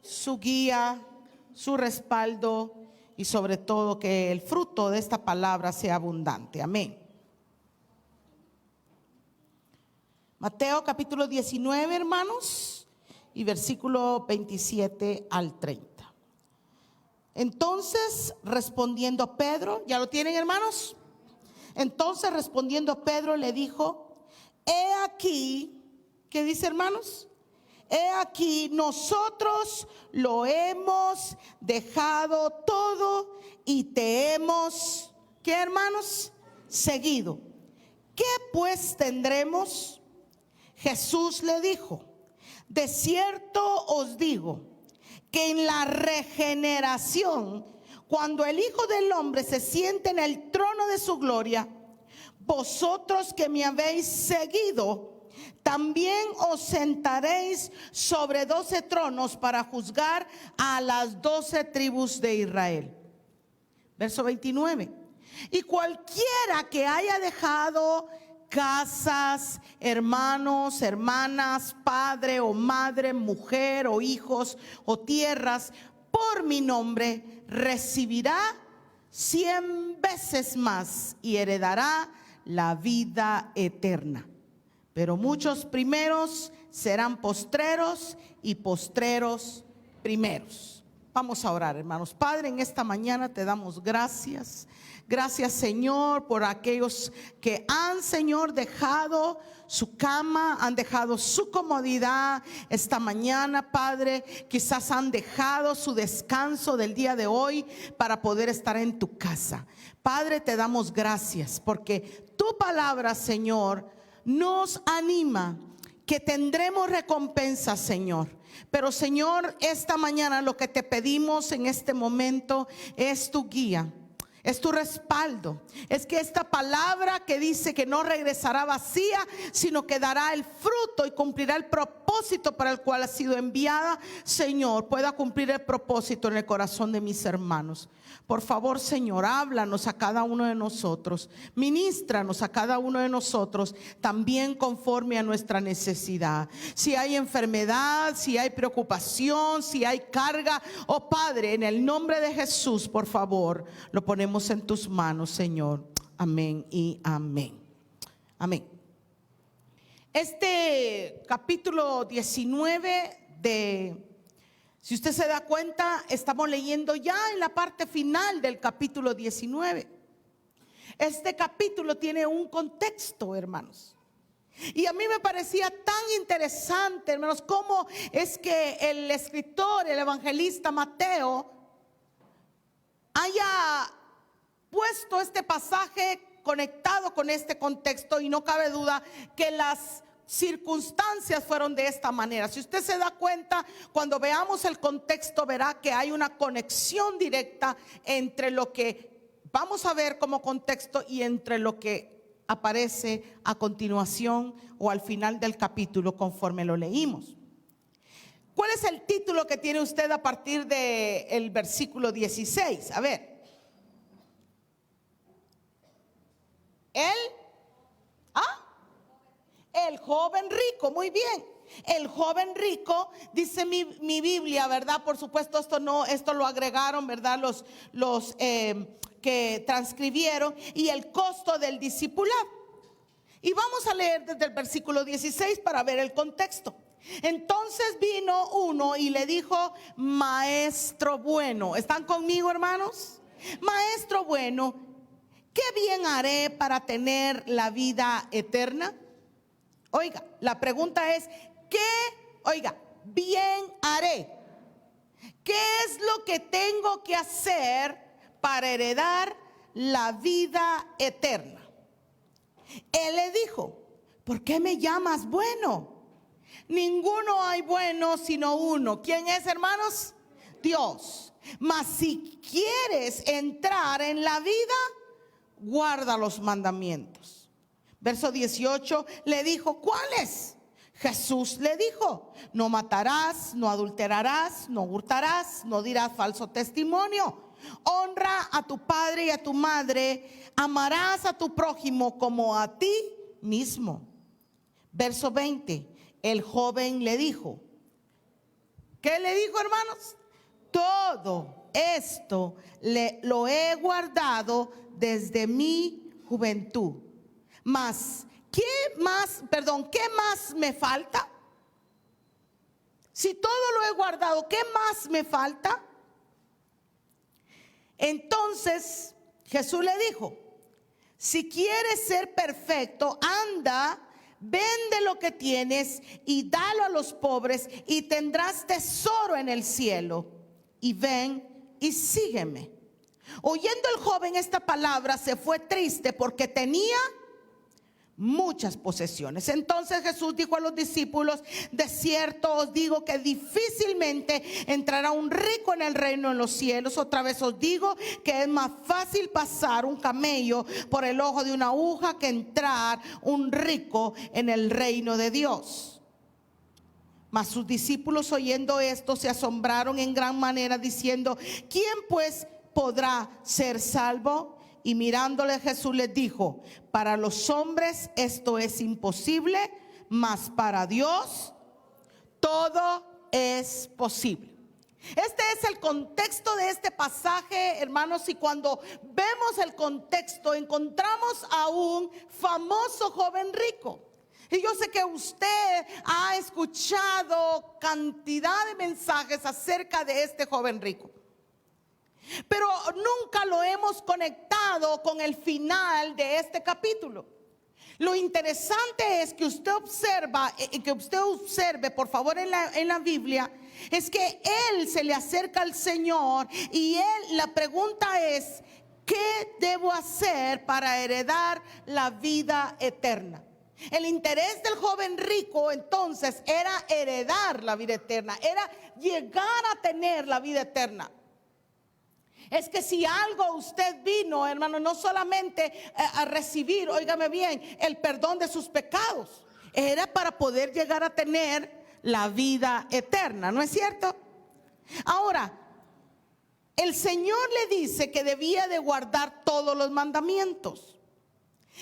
su guía, su respaldo y sobre todo que el fruto de esta palabra sea abundante. Amén. Mateo capítulo 19, hermanos, y versículo 27 al 30. Entonces respondiendo Pedro, ¿ya lo tienen, hermanos? Entonces respondiendo Pedro le dijo: he aquí, ¿qué dice, hermanos? He aquí, nosotros lo hemos dejado todo y te hemos, ¿qué, hermanos? Seguido. ¿Qué pues tendremos? Jesús le dijo: de cierto os digo que en la regeneración, cuando el Hijo del Hombre se siente en el trono de su gloria, vosotros que me habéis seguido, también os sentaréis sobre 12 tronos para juzgar a las 12 tribus de Israel. Verso 29. Y cualquiera que haya dejado casas, hermanos, hermanas, padre o madre, mujer o hijos o tierras, por mi nombre, recibirá 100 veces más y heredará la vida eterna. Pero muchos primeros serán postreros y postreros primeros. Vamos a orar, hermanos. Padre, en esta mañana te damos gracias. Gracias, Señor, por aquellos que han, Señor, dejado su cama, han dejado su comodidad esta mañana, Padre. Quizás han dejado su descanso del día de hoy para poder estar en tu casa. Padre, te damos gracias porque tu palabra, Señor, nos anima que tendremos recompensa, Señor. Pero, Señor, esta mañana lo que te pedimos en este momento es tu guía, es tu respaldo. Es que esta palabra que dice que no regresará vacía, sino que dará el fruto y cumplirá el propósito para el cual ha sido enviada, Señor, pueda cumplir el propósito en el corazón de mis hermanos. Por favor, Señor, háblanos a cada uno de nosotros, ministranos a cada uno de nosotros, también conforme a nuestra necesidad. Si hay enfermedad, si hay preocupación, si hay carga, oh Padre, en el nombre de Jesús, por favor, lo ponemos en tus manos, Señor. Amén y amén. Amén. Este capítulo 19 si usted se da cuenta, estamos leyendo ya en la parte final del capítulo 19. Este capítulo tiene un contexto, hermanos. Y a mí me parecía tan interesante, hermanos, cómo es que el escritor, el evangelista Mateo, haya puesto este pasaje conectado con este contexto, y no cabe duda que las circunstancias fueron de esta manera. Si usted se da cuenta, cuando veamos el contexto, verá que hay una conexión directa entre lo que vamos a ver como contexto y entre lo que aparece a continuación o al final del capítulo conforme lo leímos. ¿Cuál es el título que tiene usted a partir del versículo 16? A ver. El joven rico, muy bien. El joven rico, dice mi Biblia, ¿verdad? Por supuesto, esto lo agregaron, ¿verdad? Los que transcribieron. Y el costo del discipulado. Y vamos a leer desde el versículo 16 para ver el contexto. Entonces vino uno y le dijo: maestro bueno. ¿Están conmigo, hermanos? Maestro bueno, ¿qué bien haré para tener la vida eterna? Oiga, la pregunta es, bien haré. ¿Qué es lo que tengo que hacer para heredar la vida eterna? Él le dijo: ¿por qué me llamas bueno? Ninguno hay bueno sino uno. ¿Quién es, hermanos? Dios. Mas si quieres entrar en la vida, guarda los mandamientos. Verso 18 le dijo: ¿cuáles? Jesús le dijo: no matarás, no adulterarás, no hurtarás, no dirás falso testimonio. Honra a tu padre y a tu madre. Amarás a tu prójimo como a ti mismo. Verso 20, el joven le dijo: ¿Qué le dijo, hermanos? Todo esto lo he guardado desde mi juventud. Mas, ¿qué más me falta? Si todo lo he guardado, ¿qué más me falta? Entonces Jesús le dijo: si quieres ser perfecto, anda, vende lo que tienes y dalo a los pobres y tendrás tesoro en el cielo. Y ven y sígueme. Oyendo el joven esta palabra, se fue triste porque tenía muchas posesiones. Entonces Jesús dijo a los discípulos: de cierto os digo que difícilmente entrará un rico en el reino de los cielos. Otra vez os digo que es más fácil pasar un camello por el ojo de una aguja que entrar un rico en el reino de Dios. Mas sus discípulos, oyendo esto, se asombraron en gran manera, diciendo: ¿quién pues podrá ser salvo? Y mirándole Jesús les dijo: para los hombres esto es imposible, mas para Dios todo es posible. Este es el contexto de este pasaje, hermanos, y cuando vemos el contexto encontramos a un famoso joven rico. Y yo sé que usted ha escuchado cantidad de mensajes acerca de este joven rico, pero nunca lo hemos conectado con el final de este capítulo. Lo interesante es que usted observe, por favor, en la Biblia, es que él se le acerca al Señor y la pregunta es: ¿qué debo hacer para heredar la vida eterna? El interés del joven rico entonces era heredar la vida eterna, era llegar a tener la vida eterna. Es que si algo usted vino, hermano, no solamente a recibir, óigame bien, el perdón de sus pecados, era para poder llegar a tener la vida eterna, ¿no es cierto? Ahora, el Señor le dice que debía de guardar todos los mandamientos.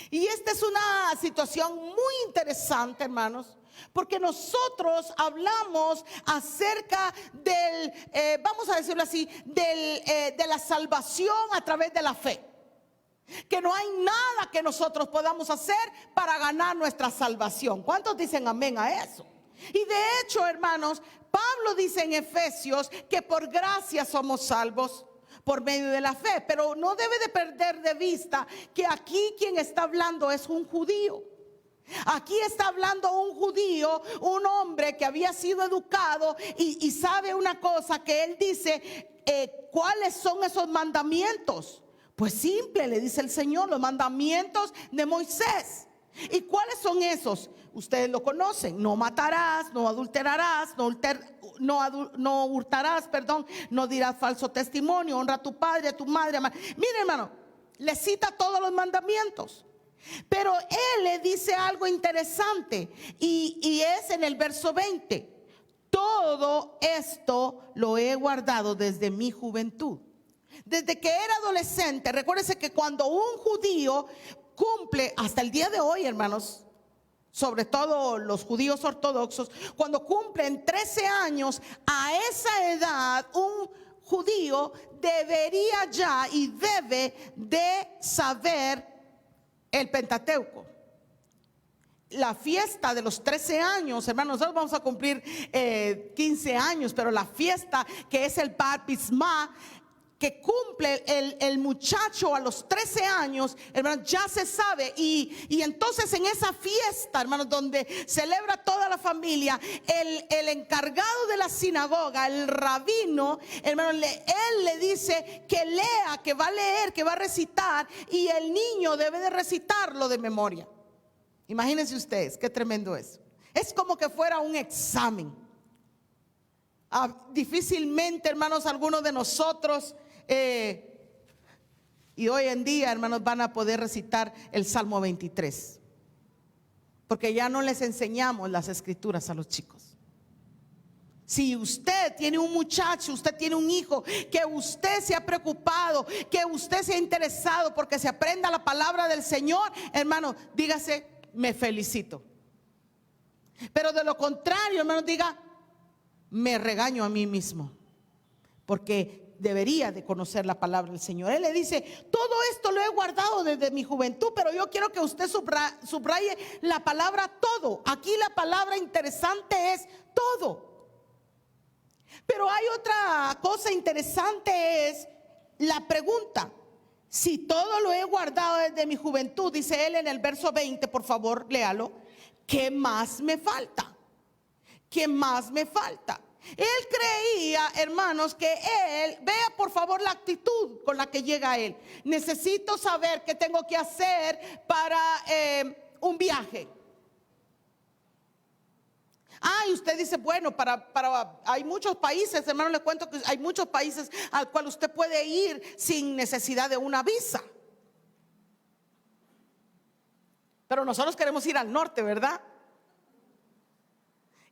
Y esta es una situación muy interesante, hermanos, porque nosotros hablamos acerca del, vamos a decirlo así, de la salvación a través de la fe. Que no hay nada que nosotros podamos hacer para ganar nuestra salvación. ¿Cuántos dicen amén a eso? Y de hecho, hermanos, Pablo dice en Efesios que por gracia somos salvos por medio de la fe. Pero no debe de perder de vista que aquí quien está hablando es un judío. Aquí está hablando un judío, un hombre que había sido educado y sabe una cosa, que él dice: ¿cuáles son esos mandamientos? Pues simple, le dice el Señor, los mandamientos de Moisés. ¿Y cuáles son esos? Ustedes lo conocen: no matarás, no adulterarás, no hurtarás, no dirás falso testimonio, honra a tu padre, a tu madre. Mire, hermano, le cita todos los mandamientos. Pero él le dice algo interesante y es en el verso 20: todo esto lo he guardado desde mi juventud. Desde que era adolescente. Recuérdese que cuando un judío cumple, hasta el día de hoy, hermanos, sobre todo los judíos ortodoxos, cuando cumplen 13 años, a esa edad un judío debería ya y debe de saber el Pentateuco. La fiesta de los 13 años, hermanos, nosotros vamos a cumplir 15 años, pero la fiesta que es el Bar Mitzvah, que cumple el muchacho a los 13 años, hermanos, ya se sabe. Y entonces en esa fiesta, hermanos, donde celebra toda la familia, el encargado de la sinagoga, el rabino, hermanos, él le dice que lea, que va a leer, que va a recitar, y el niño debe de recitarlo de memoria. Imagínense ustedes, qué tremendo es. Es como que fuera un examen. Difícilmente, hermanos, algunos de nosotros y hoy en día, hermanos, van a poder recitar el Salmo 23, porque ya no les enseñamos las escrituras a los chicos. Si usted tiene un muchacho, usted tiene un hijo, que usted se ha preocupado, que usted se ha interesado porque se aprenda la palabra del Señor, hermano, dígase: me felicito. Pero de lo contrario, hermano, diga: me regaño a mí mismo, porque debería de conocer la palabra del Señor. Él le dice, todo esto lo he guardado desde mi juventud, pero yo quiero que usted subraye la palabra todo. Aquí la palabra interesante es todo. Pero hay otra cosa interesante, es la pregunta. Si todo lo he guardado desde mi juventud, dice él en el verso 20, por favor, léalo. ¿Qué más me falta? ¿Qué más me falta? Él creía, hermanos, que él, vea por favor la actitud con la que llega él. Necesito saber qué tengo que hacer para un viaje. Y usted dice, bueno, hay muchos países, hermano, le cuento que hay muchos países al cual usted puede ir sin necesidad de una visa. Pero nosotros queremos ir al norte, ¿verdad?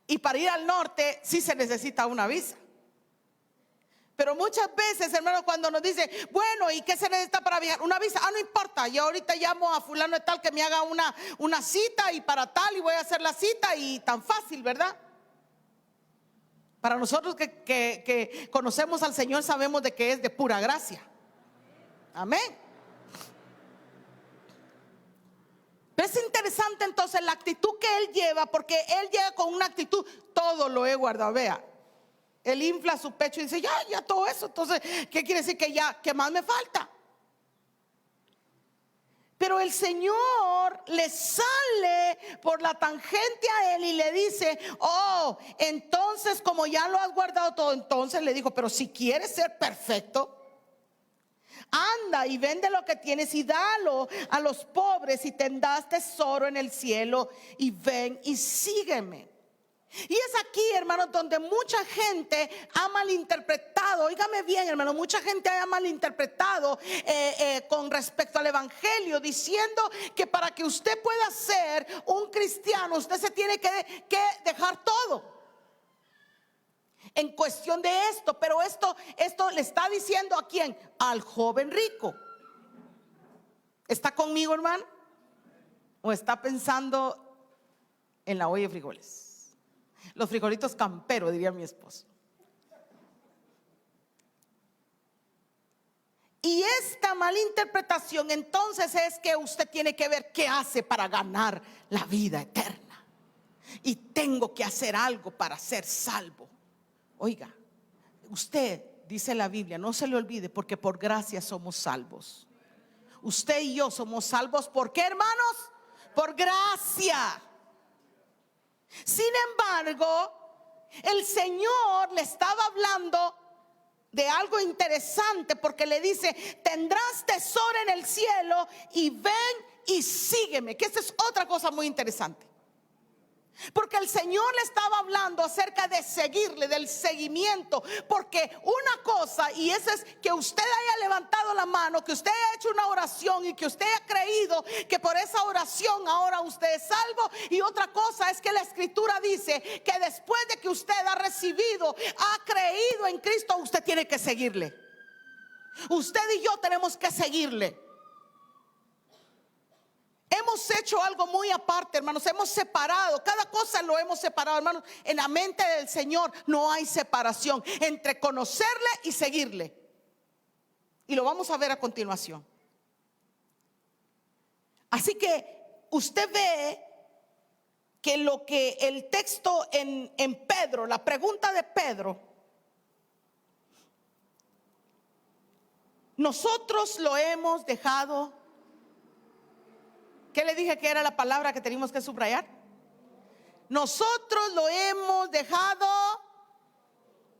Y para ir al norte sí se necesita una visa. Pero muchas veces, hermano, cuando nos dice, bueno, ¿y qué se necesita para viajar? Una visa. No importa, yo ahorita llamo a fulano de tal que me haga una cita y para tal, y voy a hacer la cita, y tan fácil, ¿verdad? Para nosotros que conocemos al Señor, sabemos de que es de pura gracia. Amén. Pero es interesante entonces la actitud que él lleva, porque él llega con una actitud, todo lo he guardado, vea. Él infla su pecho y dice, ya todo eso. Entonces, ¿qué quiere decir? ¿Qué más me falta? Pero el Señor le sale por la tangente a él y le dice, entonces como ya lo has guardado todo, entonces le dijo, pero si quieres ser perfecto, anda y vende lo que tienes y dalo a los pobres y tendrás tesoro en el cielo, y ven y sígueme. Y es aquí, hermanos, donde mucha gente ha malinterpretado. Óigame bien, hermano, mucha gente ha malinterpretado con respecto al evangelio, diciendo que para que usted pueda ser un cristiano, usted se tiene que dejar todo en cuestión de esto. Pero esto le está diciendo ¿a quién? Al joven rico. ¿Está conmigo, hermano? ¿O está pensando en la olla de frijoles? Los frijolitos camperos, diría mi esposo. Y esta malinterpretación entonces es que usted tiene que ver qué hace para ganar la vida eterna. Y tengo que hacer algo para ser salvo. Oiga, usted, dice la Biblia, no se le olvide, porque por gracia somos salvos. Usted y yo somos salvos. ¿Por qué, hermanos? Por gracia. Sin embargo, el Señor le estaba hablando de algo interesante, porque le dice, tendrás tesoro en el cielo, y ven y sígueme. Que esta es otra cosa muy interesante, porque el Señor le estaba hablando acerca de seguirle, del seguimiento. Porque una cosa, y esa es que usted haya levantado la mano, que usted haya hecho una oración y que usted haya creído que por esa oración ahora usted es salvo. Y otra cosa es que la Escritura dice que después de que usted ha recibido, ha creído en Cristo, usted tiene que seguirle. Usted y yo tenemos que seguirle. Hemos hecho algo muy aparte, hermanos. Hemos separado, cada cosa lo hemos separado, hermanos. En la mente del Señor no hay separación entre conocerle y seguirle. Y lo vamos a ver a continuación. Así que usted ve que lo que el texto en Pedro, la pregunta de Pedro, nosotros lo hemos dejado. ¿Qué le dije que era la palabra que teníamos que subrayar? Nosotros lo hemos dejado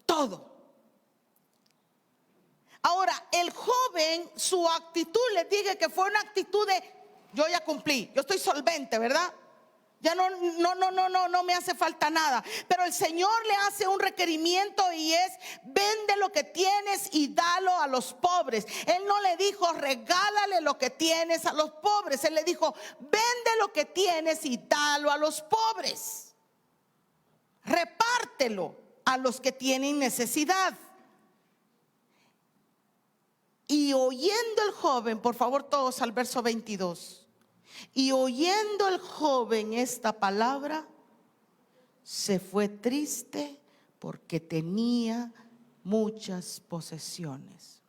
todo. Ahora, el joven, su actitud, les dije que fue una actitud de, yo ya cumplí, yo estoy solvente, ¿verdad? Ya no me hace falta nada. Pero el Señor le hace un requerimiento, y es: vende lo que tienes y dalo a los pobres. Él no le dijo regálale lo que tienes a los pobres. Él le dijo: vende lo que tienes y dalo a los pobres. Repártelo a los que tienen necesidad. Y oyendo el joven, por favor todos al verso 22. Y oyendo el joven esta palabra, se fue triste porque tenía muchas posesiones.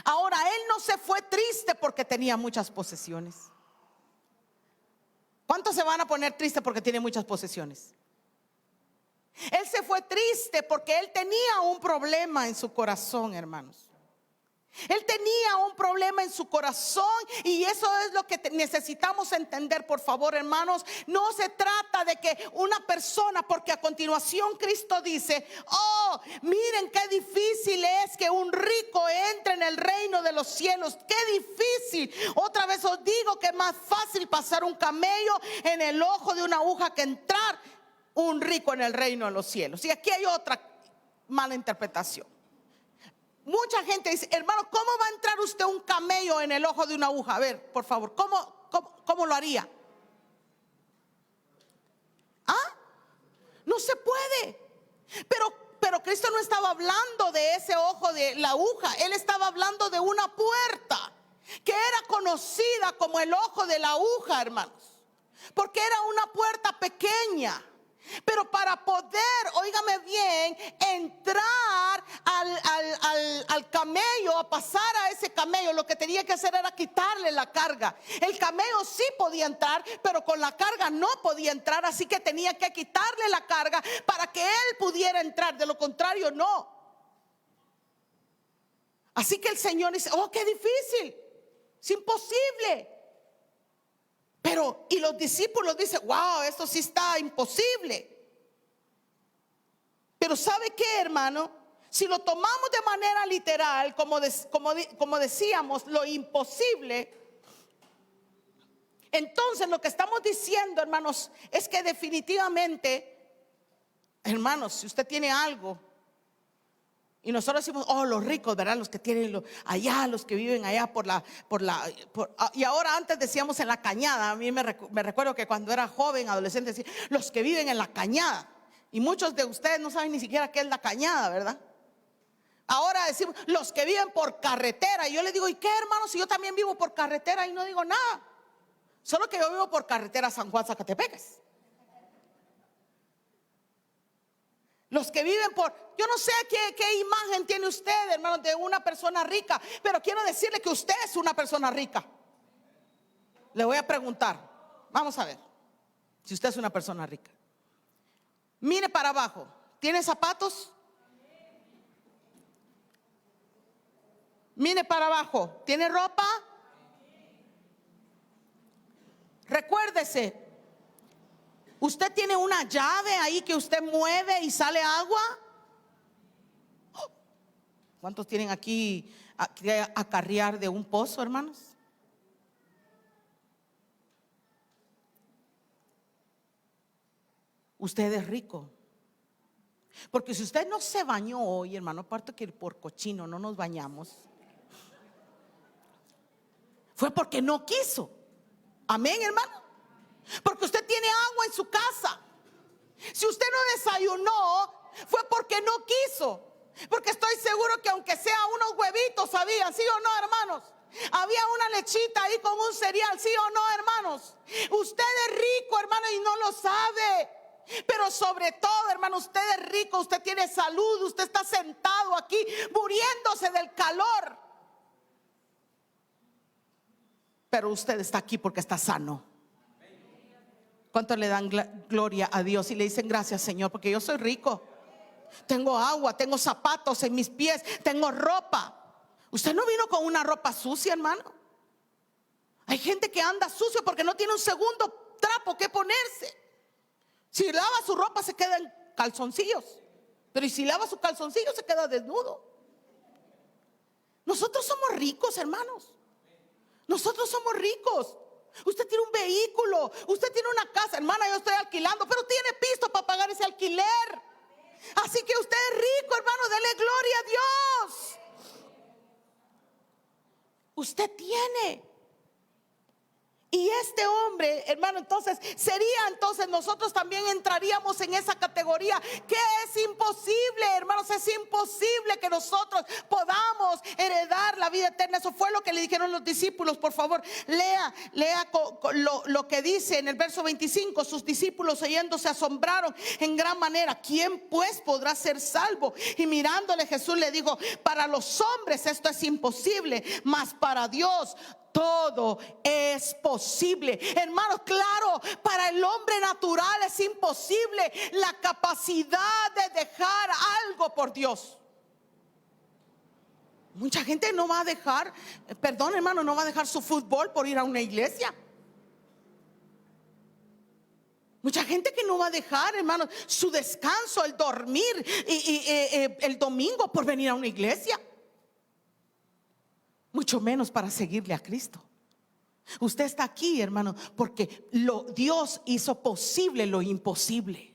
Ahora, él no se fue triste porque tenía muchas posesiones. ¿Cuántos se van a poner tristes porque tiene muchas posesiones? Él se fue triste porque él tenía un problema en su corazón, hermanos. Él tenía un problema en su corazón, y eso es lo que necesitamos entender, por favor, hermanos. No se trata de que una persona, porque a continuación Cristo dice: oh, miren qué difícil es que un rico entre en el reino de los cielos. Qué difícil. Otra vez os digo que es más fácil pasar un camello en el ojo de una aguja que entrar un rico en el reino de los cielos. Y aquí hay otra mala interpretación. Mucha gente dice: hermano, ¿cómo va a entrar usted un camello en el ojo de una aguja? A ver, por favor, ¿cómo lo haría? ¿Ah? No se puede. Pero Cristo no estaba hablando de ese ojo de la aguja. Él estaba hablando de una puerta que era conocida como el ojo de la aguja, hermanos, porque era una puerta pequeña. Pero para poder, óigame bien, entrar al camello, a pasar a ese camello, lo que tenía que hacer era quitarle la carga. El camello sí podía entrar, pero con la carga no podía entrar. Así que tenía que quitarle la carga para que él pudiera entrar. De lo contrario, no. Así que el Señor dice: oh, qué difícil, es imposible. Pero, y los discípulos dicen: wow, esto sí está imposible. Pero ¿sabe qué, hermano? Si lo tomamos de manera literal, como decíamos, lo imposible, entonces lo que estamos diciendo, hermanos, es que definitivamente, hermanos, si usted tiene algo, y nosotros decimos: oh, los ricos, ¿verdad? Los que tienen allá, los que viven allá y ahora, antes decíamos en la cañada. A mí me recuerdo que cuando era joven, adolescente, decía: los que viven en la cañada. Y muchos de ustedes no saben ni siquiera qué es la cañada, ¿verdad? Ahora decimos: los que viven por carretera. Y yo les digo: ¿y qué, hermano? Si yo también vivo por carretera y no digo nada. Solo que yo vivo por carretera San Juan, Zacatepeques. Los que viven yo no sé qué imagen tiene usted, hermano, de una persona rica, pero quiero decirle que usted es una persona rica. Le voy a preguntar, vamos a ver si usted es una persona rica. Mire para abajo, ¿tiene zapatos? Mire para abajo, ¿tiene ropa? Recuérdese, ¿usted tiene una llave ahí que usted mueve y sale agua? ¿Cuántos tienen aquí acarrear de un pozo, hermanos? Usted es rico. Porque si usted no se bañó hoy, hermano, aparte que por cochino no nos bañamos, fue porque no quiso. Amén, hermano. Porque usted tiene agua en su casa. Si usted no desayunó, fue porque no quiso. Porque estoy seguro que aunque sea unos huevitos había, ¿sí o no, hermanos? Había una lechita ahí con un cereal, ¿sí o no, hermanos? Usted es rico, hermano, y no lo sabe. Pero sobre todo, hermano, usted es rico, usted tiene salud, usted está sentado aquí muriéndose del calor. Pero usted está aquí porque está sano. ¿Cuánto le dan gloria a Dios y le dicen: gracias, Señor, porque yo soy rico? Tengo agua, tengo zapatos en mis pies, tengo ropa. Usted no vino con una ropa sucia, hermano. Hay gente que anda sucio porque no tiene un segundo trapo que ponerse. Si lava su ropa se queda en calzoncillos, pero si lava su calzoncillo se queda desnudo. Nosotros somos ricos, hermanos. Nosotros somos ricos. Usted tiene un vehículo, usted tiene una casa. Hermana, yo estoy alquilando, pero tiene pisto para pagar ese alquiler. Así que usted es rico, hermano, dele gloria a Dios. Usted tiene. Y este hombre, hermano, entonces nosotros también entraríamos en esa categoría que es imposible, hermanos. es imposible que nosotros podamos heredar la vida eterna. Eso fue lo que le dijeron los discípulos. Por favor, lea lo que dice en el verso 25. Sus discípulos oyendo se asombraron en gran manera. ¿Quién pues podrá ser salvo? Y mirándole Jesús le dijo: para los hombres esto es imposible, mas para Dios todo es posible. Hermanos, claro, para el hombre natural es imposible la capacidad de dejar algo por Dios. Mucha gente no va a dejar, perdón hermano, no va a dejar su fútbol por ir a una iglesia. Mucha gente que no va a dejar, hermanos, su descanso, el dormir y el domingo por venir a una iglesia. Mucho menos para seguirle a Cristo. Usted está aquí, hermano, porque Dios hizo posible lo imposible.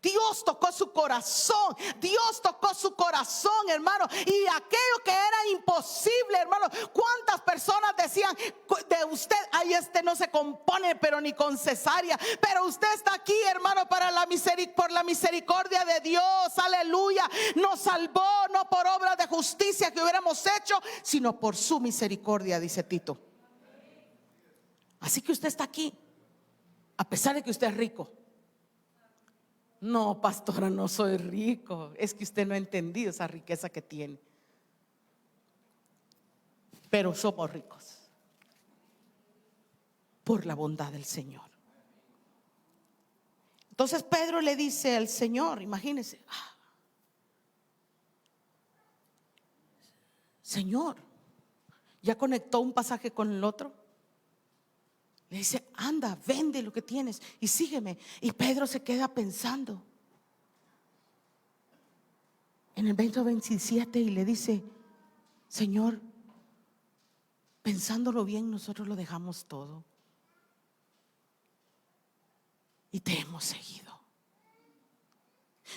Dios tocó su corazón. Dios tocó su corazón, hermano. Y aquello que era imposible, hermano, ¿cuántas personas decían de usted: ay, este no se compone pero ni con cesárea? Pero usted está aquí, hermano, por la misericordia de Dios. Aleluya. Nos salvó no por obras de justicia que hubiéramos hecho, sino por su misericordia, dice Tito. Así que usted está aquí a pesar de que usted es rico. No, pastora, no soy rico. Es que usted no ha entendido esa riqueza que tiene. Pero somos ricos por la bondad del Señor. Entonces Pedro le dice al Señor, imagínense: Señor, ¿ya conectó un pasaje con el otro? Le dice: anda, vende lo que tienes y sígueme. Y Pedro se queda pensando en el verso 27 y le dice: Señor, pensándolo bien, nosotros lo dejamos todo y te hemos seguido.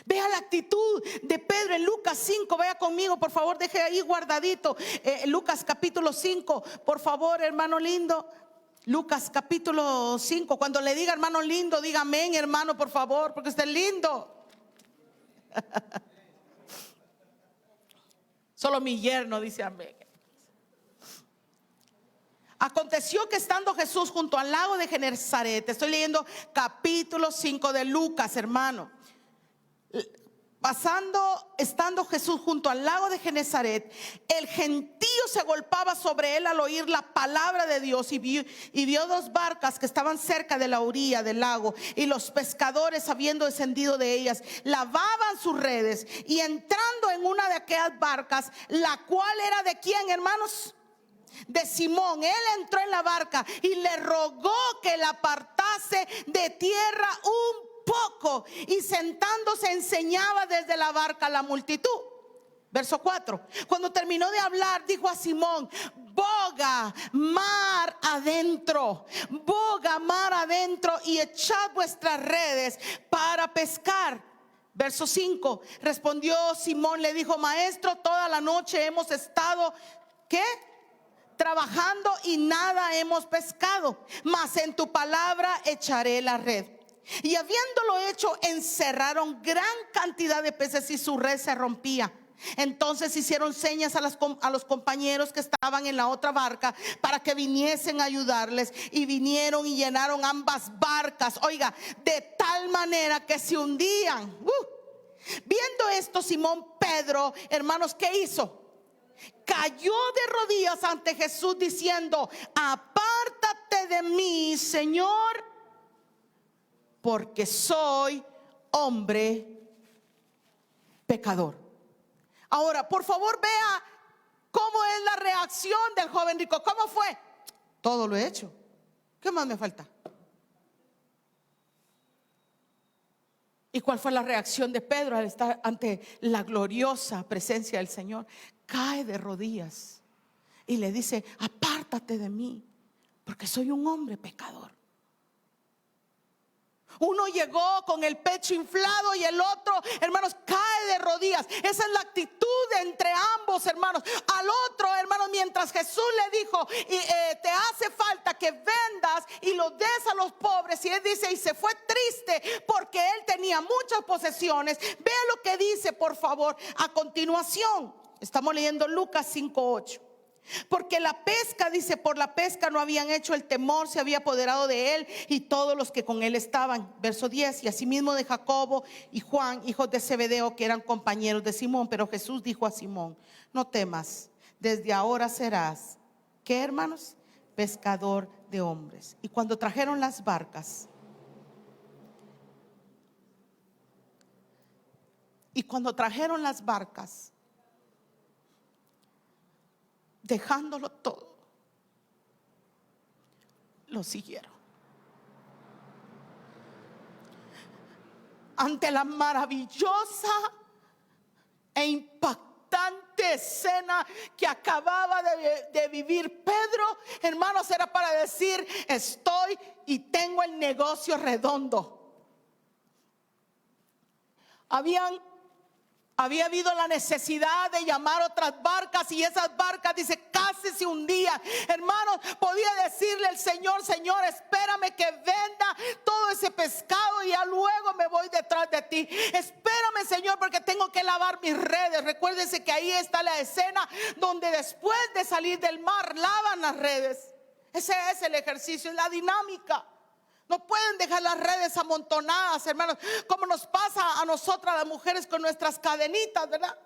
Vea la actitud de Pedro en Lucas 5. Vaya conmigo, por favor, deje ahí guardadito Lucas capítulo 5, por favor, hermano lindo. Lucas capítulo 5. Cuando le diga hermano lindo, diga amén, hermano, por favor, porque usted es lindo. Solo mi yerno dice amén. Aconteció que estando Jesús junto al lago de Genesaret, estoy leyendo capítulo 5 de Lucas, hermano. Estando Jesús junto al lago de Genesaret, el gentío se golpeaba sobre él al oír la palabra de Dios, y vio dos barcas que estaban cerca de la orilla del lago, y los pescadores, habiendo descendido de ellas, lavaban sus redes. Y entrando en una de aquellas barcas, la cual era de ¿quién, hermanos? De Simón. Él entró en la barca y le rogó que la apartase de tierra un poco, y sentándose enseñaba desde la barca a la multitud. Verso 4. Cuando terminó de hablar, dijo a Simón: boga mar adentro, boga mar adentro y echad vuestras redes para pescar. Verso 5. Respondió Simón, le dijo: maestro, toda la noche hemos estado ¿qué? Trabajando y nada hemos pescado, mas en tu palabra echaré la red. Y habiéndolo hecho, encerraron gran cantidad de peces y su red se rompía. Entonces hicieron señas a los compañeros que estaban en la otra barca para que viniesen a ayudarles, y vinieron y llenaron ambas barcas, oiga, de tal manera que se hundían. Viendo esto, Simón Pedro, hermanos, ¿qué hizo? Cayó de rodillas ante Jesús diciendo: apártate de mí, Señor, porque soy hombre pecador. Ahora, por favor, vea cómo es la reacción del joven rico. ¿Cómo fue? Todo lo he hecho. ¿Qué más me falta? ¿Y cuál fue la reacción de Pedro al estar ante la gloriosa presencia del Señor? Cae de rodillas y le dice: apártate de mí, porque soy un hombre pecador. Uno llegó con el pecho inflado y el otro, hermanos, cae de rodillas. Esa es la actitud entre ambos, hermanos. Al otro, hermanos, mientras Jesús le dijo, te hace falta que vendas y lo des a los pobres, y él dice, y se fue triste porque él tenía muchas posesiones. Vea lo que dice, por favor, a continuación. Estamos leyendo Lucas 5:8. Porque la pesca, dice, por la pesca no habían hecho, el temor se había apoderado de él y todos los que con él estaban. Verso 10. Y asimismo de Jacobo y Juan, hijos de Zebedeo, que eran compañeros de Simón. Pero Jesús dijo a Simón, no temas, desde ahora serás, ¿qué, hermanos? Pescador de hombres. Y cuando trajeron las barcas, dejándolo todo, lo siguieron. Ante la maravillosa e impactante escena que acababa de vivir Pedro, hermanos, era para decir, estoy y tengo el negocio redondo. Había habido la necesidad de llamar otras barcas, y esas barcas, dice, casi se hundían. Hermanos, podía decirle el Señor, Señor, espérame que venda todo ese pescado y ya luego me voy detrás de ti. Espérame, Señor, porque tengo que lavar mis redes. Recuérdense que ahí está la escena donde después de salir del mar lavan las redes. Ese es el ejercicio, es la dinámica. No pueden dejar las redes amontonadas, hermanos, como nos pasa a nosotras las mujeres con nuestras cadenitas, ¿verdad?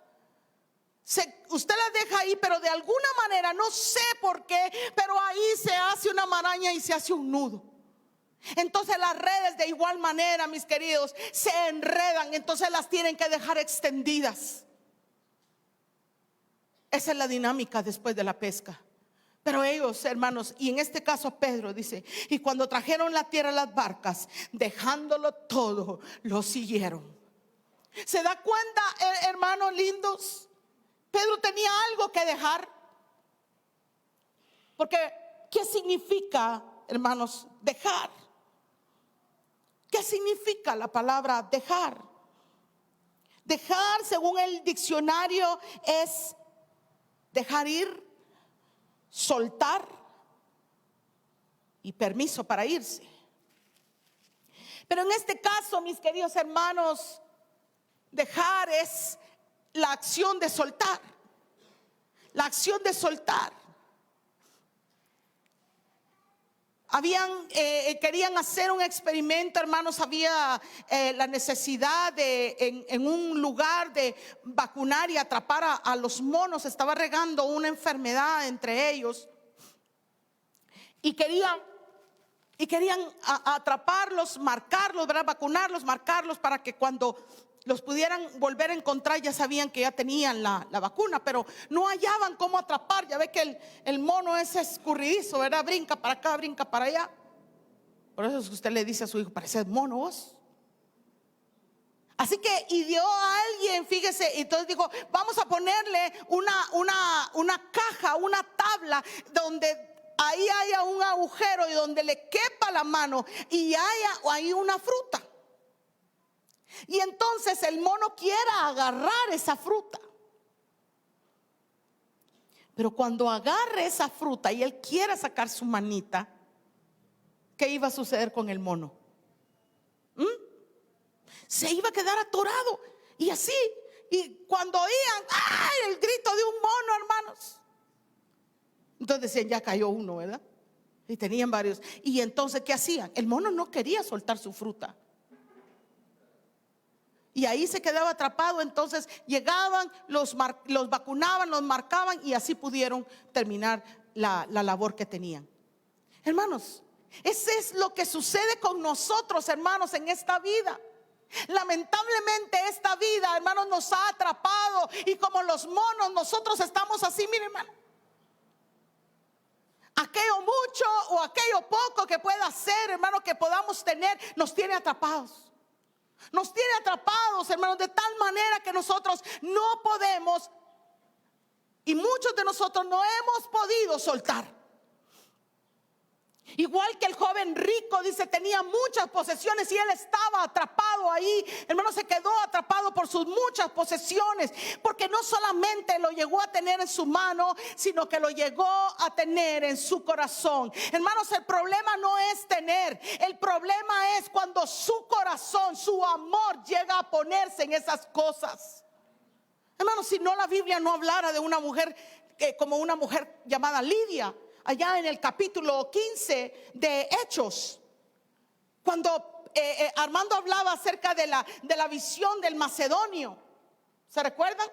Usted las deja ahí, pero de alguna manera, no sé por qué, pero ahí se hace una maraña y se hace un nudo. Entonces las redes de igual manera, mis queridos, se enredan, entonces las tienen que dejar extendidas. Esa es la dinámica después de la pesca. Pero ellos, hermanos, y en este caso Pedro dice, y cuando trajeron la tierra las barcas, dejándolo todo, lo siguieron. ¿Se da cuenta, hermanos lindos? Pedro tenía algo que dejar. Porque, ¿qué significa, hermanos, dejar? ¿Qué significa la palabra dejar? Dejar, según el diccionario, es dejar ir, soltar y permiso para irse. Pero en este caso, mis queridos hermanos, dejar es la acción de soltar. La acción de soltar. Querían hacer un experimento, hermanos. Había la necesidad en un lugar de vacunar y atrapar a los monos. Estaba regando una enfermedad entre ellos y querían atraparlos, marcarlos, ¿verdad? Vacunarlos, marcarlos, para que cuando los pudieran volver a encontrar ya sabían que ya tenían la vacuna, pero no hallaban cómo atrapar. Ya ve que el mono es escurridizo, ¿verdad? Brinca para acá, brinca para allá. Por eso es que usted le dice a su hijo, pareces mono vos. Así que dio a alguien, fíjese, y entonces dijo, vamos a ponerle una caja, una tabla donde ahí haya un agujero y donde le quepa la mano y haya ahí una fruta. Y entonces el mono quiera agarrar esa fruta. Pero cuando agarre esa fruta y él quiera sacar su manita, ¿qué iba a suceder con el mono? Se iba a quedar atorado. Y así, y cuando oían ¡ay! El grito de un mono, hermanos, entonces decían, ya cayó uno, ¿verdad? Y tenían varios. Y entonces, ¿qué hacían? El mono no quería soltar su fruta. Y ahí se quedaba atrapado. Entonces llegaban, los vacunaban, los marcaban, y así pudieron terminar la labor que tenían. Hermanos, ese es lo que sucede con nosotros, hermanos, en esta vida. Lamentablemente esta vida, hermanos, nos ha atrapado, y como los monos nosotros estamos así, miren, hermano. Aquello mucho o aquello poco que pueda ser, hermano, que podamos tener, nos tiene atrapados. Nos tiene atrapados, hermanos, de tal manera que nosotros no podemos, y muchos de nosotros no hemos podido soltar. Igual que el joven rico, dice, tenía muchas posesiones y él estaba atrapado ahí. Hermano, se quedó atrapado por sus muchas posesiones, porque no solamente lo llegó a tener en su mano, sino que lo llegó a tener en su corazón. Hermanos, el problema no es tener, el problema es cuando su corazón, su amor llega a ponerse en esas cosas. Hermanos, si no, la Biblia no hablara de una mujer como una mujer llamada Lidia, allá en el capítulo 15 de Hechos, cuando Armando hablaba acerca de la visión del macedonio. ¿Se recuerdan?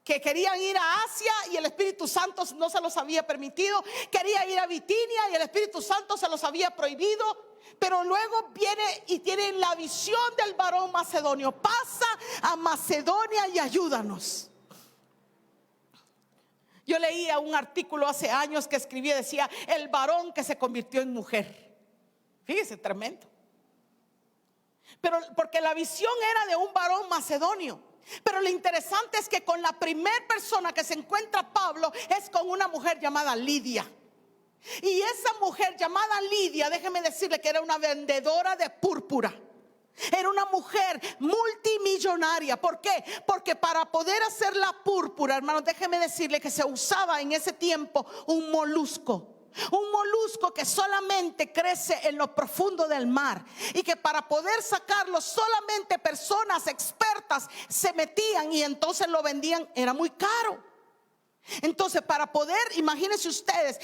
Que querían ir a Asia y el Espíritu Santo no se los había permitido. Quería ir a Bitinia y el Espíritu Santo se los había prohibido. Pero luego viene y tiene la visión del varón macedonio. Pasa a Macedonia y ayúdanos. Yo leía un artículo hace años que escribía, decía, el varón que se convirtió en mujer. Fíjese, tremendo. Pero porque la visión era de un varón macedonio. Pero lo interesante es que con la primera persona que se encuentra Pablo es con una mujer llamada Lidia. Y esa mujer llamada Lidia, déjeme decirle que era una vendedora de púrpura. Era una mujer multimillonaria. ¿Por qué? Porque para poder hacer la púrpura, hermanos, déjeme decirle que se usaba en ese tiempo un molusco. Un molusco que solamente crece en lo profundo del mar, y que para poder sacarlo solamente personas expertas se metían y entonces lo vendían. Era muy caro. Entonces, para poder, imagínense ustedes,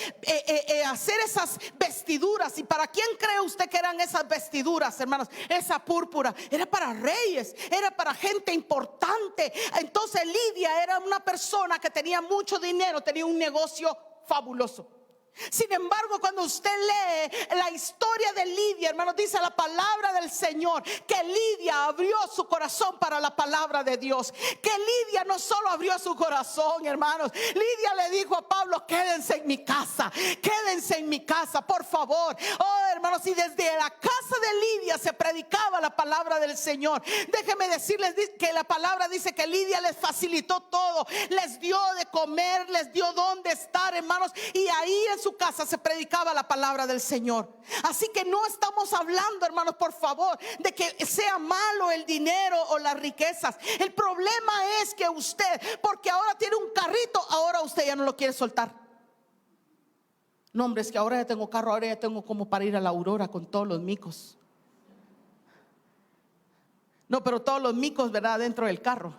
hacer esas vestiduras. ¿Y para quién cree usted que eran esas vestiduras, hermanos? Esa púrpura era para reyes, era para gente importante. Entonces Lidia era una persona que tenía mucho dinero, tenía un negocio fabuloso. Sin embargo, cuando usted lee la historia de Lidia, hermanos, dice la palabra del Señor que Lidia abrió su corazón para la palabra de Dios. Que Lidia no solo abrió su corazón, hermanos. Lidia le dijo a Pablo, quédense en mi casa, quédense en mi casa, por favor. Oh, hermanos, y desde la casa de Lidia se predicaba la palabra del Señor. Déjenme decirles que la palabra dice que Lidia les facilitó todo, les dio de comer, les dio donde estar, hermanos, y ahí en su casa se predicaba la palabra del Señor. Así que no estamos hablando, hermanos, por favor, de que sea malo el dinero o las riquezas. El problema es que usted, porque ahora tiene un carrito, ahora usted ya no lo quiere soltar. No, hombre, es que ahora ya tengo carro, ahora ya tengo como para ir a la Aurora con todos los micos. No, pero todos los micos, ¿verdad? Dentro del carro.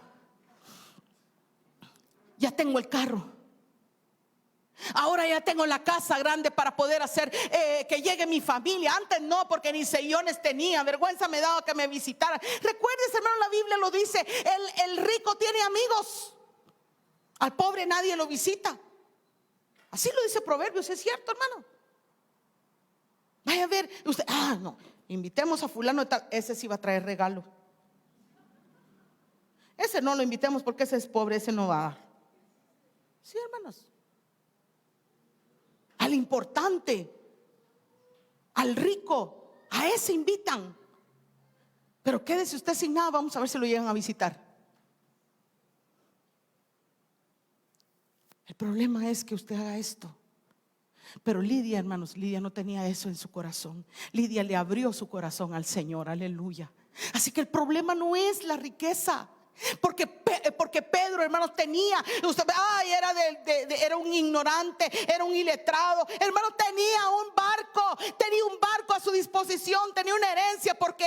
Ya tengo el carro. Ahora ya tengo la casa grande para poder hacer que llegue mi familia. Antes no, porque ni sillones tenía, vergüenza me daba que me visitaran. Recuérdese, hermano, la Biblia lo dice, el rico tiene amigos, al pobre nadie lo visita. Así lo dice Proverbios, es cierto, hermano. Vaya a ver usted, no, invitemos a fulano de tal, ese sí va a traer regalo. Ese no lo invitemos porque ese es pobre, ese no va a dar. Sí, hermanos. Al importante, al rico, a ese invitan. Pero quédese usted sin nada, vamos a ver si lo llegan a visitar. El problema es que usted haga esto. Pero Lidia, hermanos, Lidia no tenía eso en su corazón. Lidia le abrió su corazón al Señor, aleluya. Así que el problema no es la riqueza. Porque Pedro, hermanos, tenía, usted ve, era un ignorante, era un iletrado, hermano, tenía un barco a su disposición, tenía una herencia, porque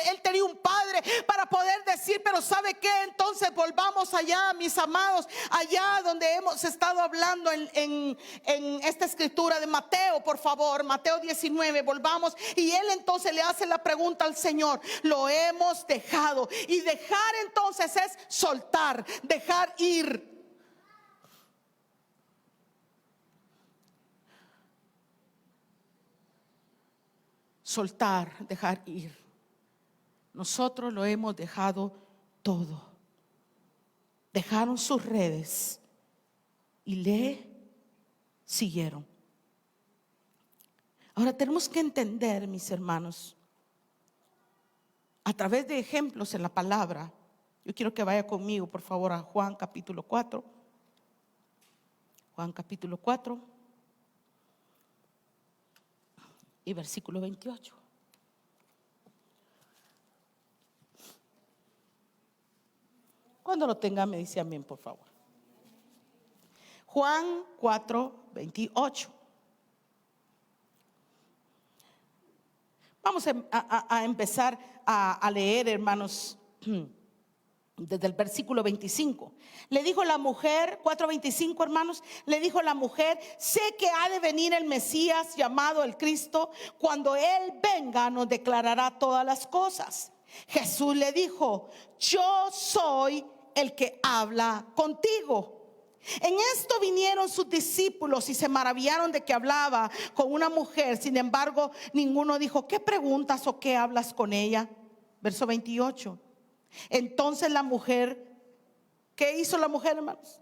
él tenía un padre para poder decir, pero ¿sabe qué? Entonces volvamos allá, mis amados, allá donde hemos estado hablando en esta escritura de Mateo, por favor, Mateo 19, volvamos, y él entonces le hace la pregunta al Señor, lo hemos dejado, y dejar entonces es soltar, dejar ir. Soltar, dejar ir. Nosotros lo hemos dejado todo. Dejaron sus redes y le siguieron. Ahora tenemos que entender, mis hermanos, a través de ejemplos en la palabra. Yo quiero que vaya conmigo, por favor, a Juan capítulo 4. Juan capítulo 4. y versículo 28. Cuando lo tenga me dice amén, por favor. Juan 4:28. Vamos a empezar a leer, hermanos, desde el versículo 25. Le dijo la mujer, 4:25, hermanos, le dijo la mujer: sé que ha de venir el Mesías llamado el Cristo. Cuando Él venga nos declarará todas las cosas. Jesús le dijo: yo soy el que habla contigo. En esto vinieron sus discípulos y se maravillaron de que hablaba con una mujer. Sin embargo, ninguno dijo: ¿qué preguntas o qué hablas con ella? Verso 28. Entonces la mujer, ¿qué hizo la mujer, hermanos?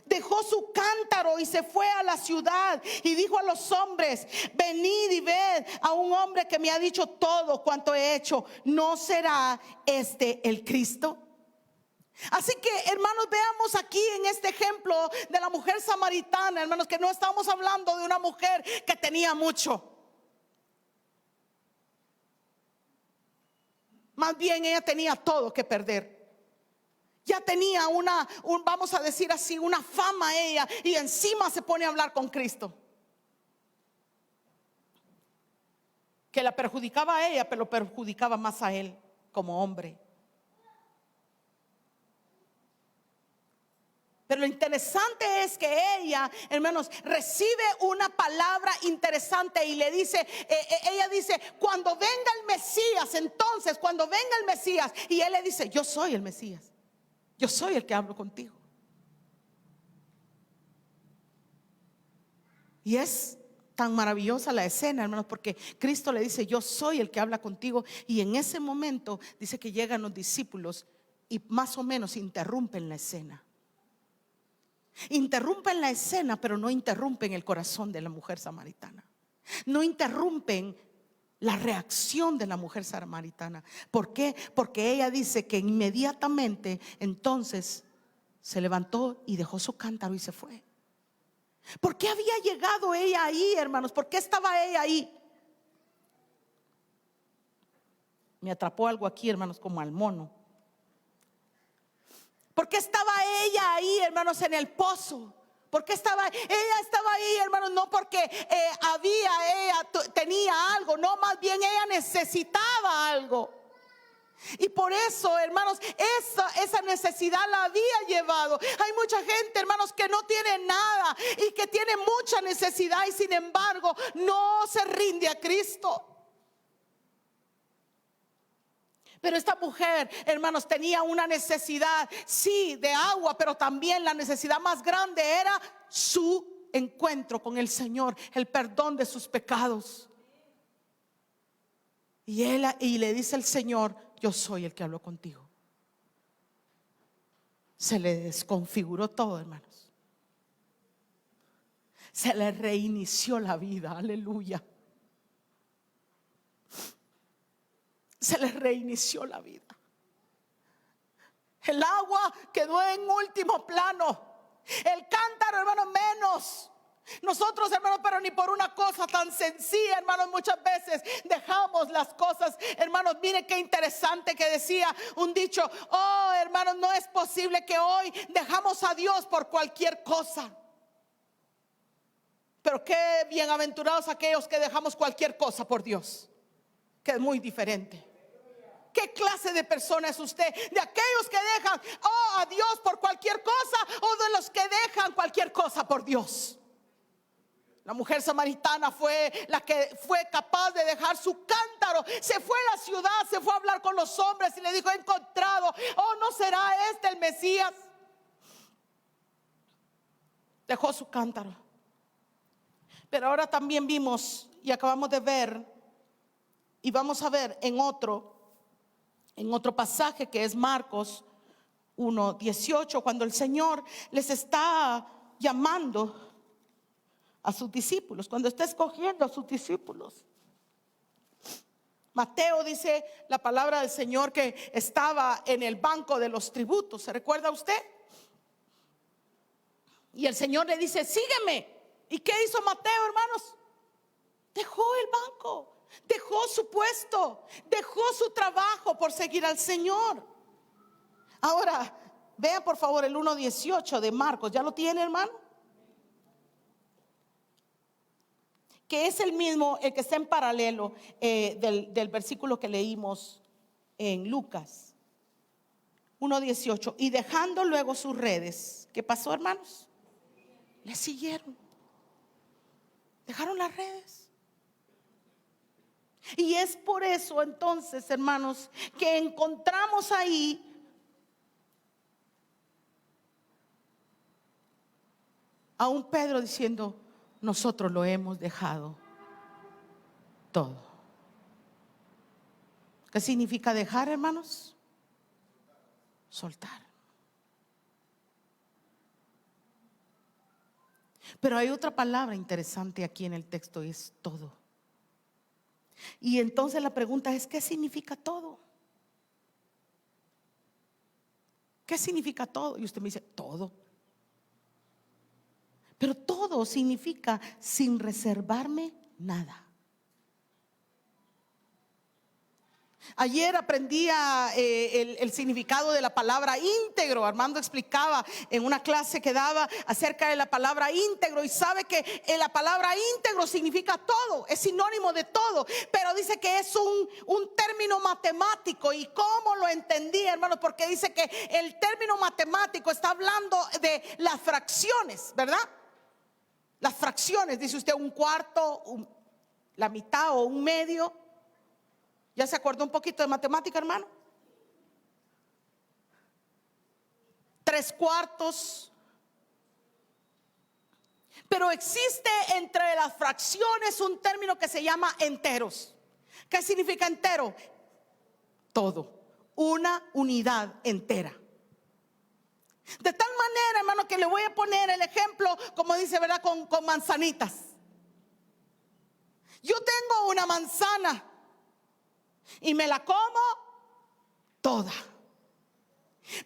Dejó su cántaro y se fue a la ciudad y dijo a los hombres: venid y ved a un hombre que me ha dicho todo cuanto he hecho. ¿No será este el Cristo? Así que, hermanos, veamos aquí en este ejemplo de la mujer samaritana, hermanos, que no estamos hablando de una mujer que tenía mucho. Más bien ella tenía todo que perder. Ya tenía vamos a decir así, una fama ella, y encima se pone a hablar con Cristo, que la perjudicaba a ella, pero lo perjudicaba más a él como hombre. Pero lo interesante es que ella, hermanos, recibe una palabra interesante y le dice, ella dice: cuando venga el Mesías, entonces cuando venga el Mesías. Y él le dice: yo soy el Mesías, yo soy el que hablo contigo. Y es tan maravillosa la escena, hermanos, porque Cristo le dice: yo soy el que habla contigo. Y en ese momento dice que llegan los discípulos y más o menos interrumpen la escena. Interrumpen la escena, pero no interrumpen el corazón de la mujer samaritana. No interrumpen la reacción de la mujer samaritana. ¿Por qué? Porque ella dice que inmediatamente entonces se levantó y dejó su cántaro y se fue. ¿Por qué había llegado ella ahí, hermanos? ¿Por qué estaba ella ahí? Me atrapó algo aquí, hermanos, como al mono. ¿Por qué estaba ella ahí, hermanos, en el pozo? ¿Por qué ella estaba ahí, hermanos? No porque ella tenía algo, no, más bien ella necesitaba algo. Y por eso, hermanos, esa necesidad la había llevado. Hay mucha gente, hermanos, que no tiene nada y que tiene mucha necesidad y sin embargo no se rinde a Cristo. Pero esta mujer, hermanos, tenía una necesidad, sí, de agua, pero también la necesidad más grande era su encuentro con el Señor, el perdón de sus pecados. Y le dice el Señor: yo soy el que habló contigo. Se le desconfiguró todo, hermanos. Se le reinició la vida, aleluya. Se le reinició la vida. El agua quedó en último plano. El cántaro, hermanos, menos. Nosotros, hermanos, pero ni por una cosa tan sencilla, hermanos, muchas veces dejamos las cosas. Hermanos, miren qué interesante que decía un dicho: oh, hermanos, no es posible que hoy dejamos a Dios por cualquier cosa. Pero qué bienaventurados aquellos que dejamos cualquier cosa por Dios, que es muy diferente. ¿Qué clase de persona es usted? ¿De aquellos que dejan a Dios por cualquier cosa, o de los que dejan cualquier cosa por Dios? La mujer samaritana fue la que fue capaz de dejar su cántaro. Se fue a la ciudad, se fue a hablar con los hombres y le dijo: he encontrado, ¿no será este el Mesías? Dejó su cántaro. Pero ahora también vimos y acabamos de ver, y vamos a ver en otro pasaje que es Marcos 1:18, cuando el Señor les está llamando a sus discípulos, cuando está escogiendo a sus discípulos. Mateo dice la palabra del Señor que estaba en el banco de los tributos. ¿Se recuerda usted? Y el Señor le dice: sígueme. ¿Y qué hizo Mateo, hermanos? Dejó el banco, dejó su puesto, dejó su trabajo por seguir al Señor. Ahora, vean por favor el 1:18 de Marcos. ¿Ya lo tiene, hermano? Que es el mismo, el que está en paralelo del versículo que leímos en Lucas 1:18. Y dejando luego sus redes, ¿qué pasó, hermanos? Le siguieron. Dejaron las redes. Y es por eso entonces, hermanos, que encontramos ahí a un Pedro diciendo: nosotros lo hemos dejado todo. ¿Qué significa dejar, hermanos? Soltar. Pero hay otra palabra interesante aquí en el texto, y es todo. Y entonces la pregunta es: ¿qué significa todo? ¿Qué significa todo? Y usted me dice: todo. Pero todo significa sin reservarme nada. Ayer aprendía el significado de la palabra íntegro. Armando explicaba en una clase que daba acerca de la palabra íntegro, y sabe que la palabra íntegro significa todo, es sinónimo de todo, pero dice que es un término matemático. ¿Y cómo lo entendí, hermanos? Porque dice que el término matemático está hablando de las fracciones, ¿verdad? Las fracciones, dice usted, un cuarto, la mitad o un medio. ¿Ya se acordó un poquito de matemática, hermano? 3/4. Pero existe entre las fracciones un término que se llama enteros. ¿Qué significa entero? Todo, una unidad entera. De tal manera, hermano, que le voy a poner el ejemplo, como dice, ¿verdad? Con manzanitas. Yo tengo una manzana y me la como toda.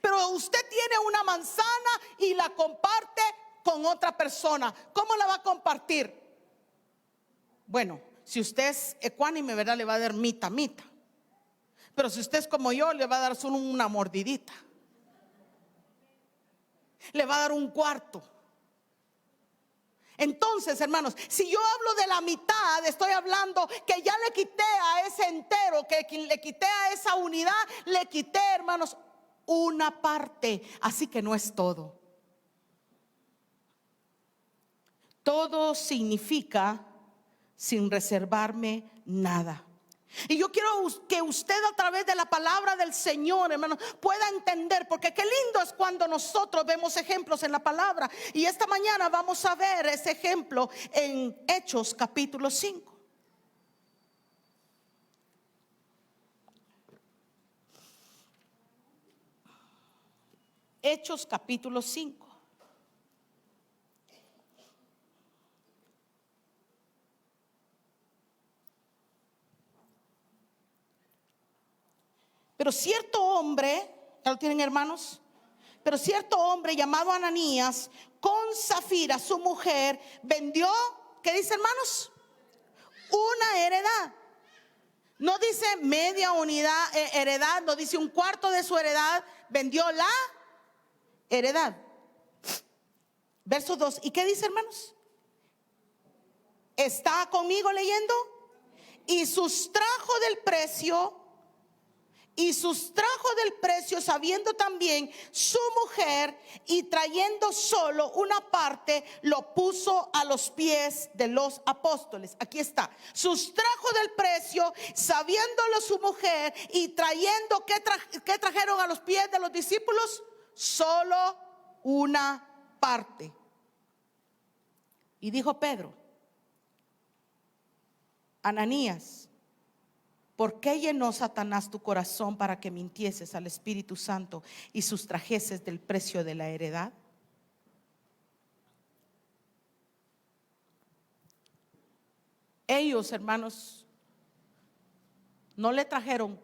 Pero usted tiene una manzana y la comparte con otra persona. ¿Cómo la va a compartir? Bueno, si usted es ecuánime, ¿verdad? Le va a dar mitad. Pero si usted es como yo, le va a dar solo una mordidita. Le va a dar un cuarto. Entonces, hermanos, si yo hablo de la mitad, estoy hablando que ya le quité a ese entero, que le quité a esa unidad, le quité, hermanos, una parte. Así que no es todo. Todo significa sin reservarme nada. Y yo quiero que usted, a través de la palabra del Señor, hermano, pueda entender, porque qué lindo es cuando nosotros vemos ejemplos en la palabra. Y esta mañana vamos a ver ese ejemplo en Hechos capítulo 5. Hechos capítulo 5. Pero cierto hombre, ¿ya lo tienen, hermanos? Pero cierto hombre llamado Ananías, con Zafira su mujer, vendió, ¿qué dice, hermanos? Una heredad. No dice media unidad, heredad, no dice un cuarto de su heredad, vendió la heredad. Verso 2. ¿Y qué dice, hermanos? ¿Está conmigo leyendo? Y sustrajo del precio. Y sustrajo del precio, sabiendo también su mujer, y trayendo solo una parte, lo puso a los pies de los apóstoles. Aquí está. Sustrajo del precio, sabiéndolo su mujer, y trayendo, ¿qué trajeron a los pies de los discípulos? Solo una parte. Y dijo Pedro: Ananías, ¿por qué llenó Satanás tu corazón para que mintieses al Espíritu Santo y sustrajeses del precio de la heredad? Ellos, hermanos, no le trajeron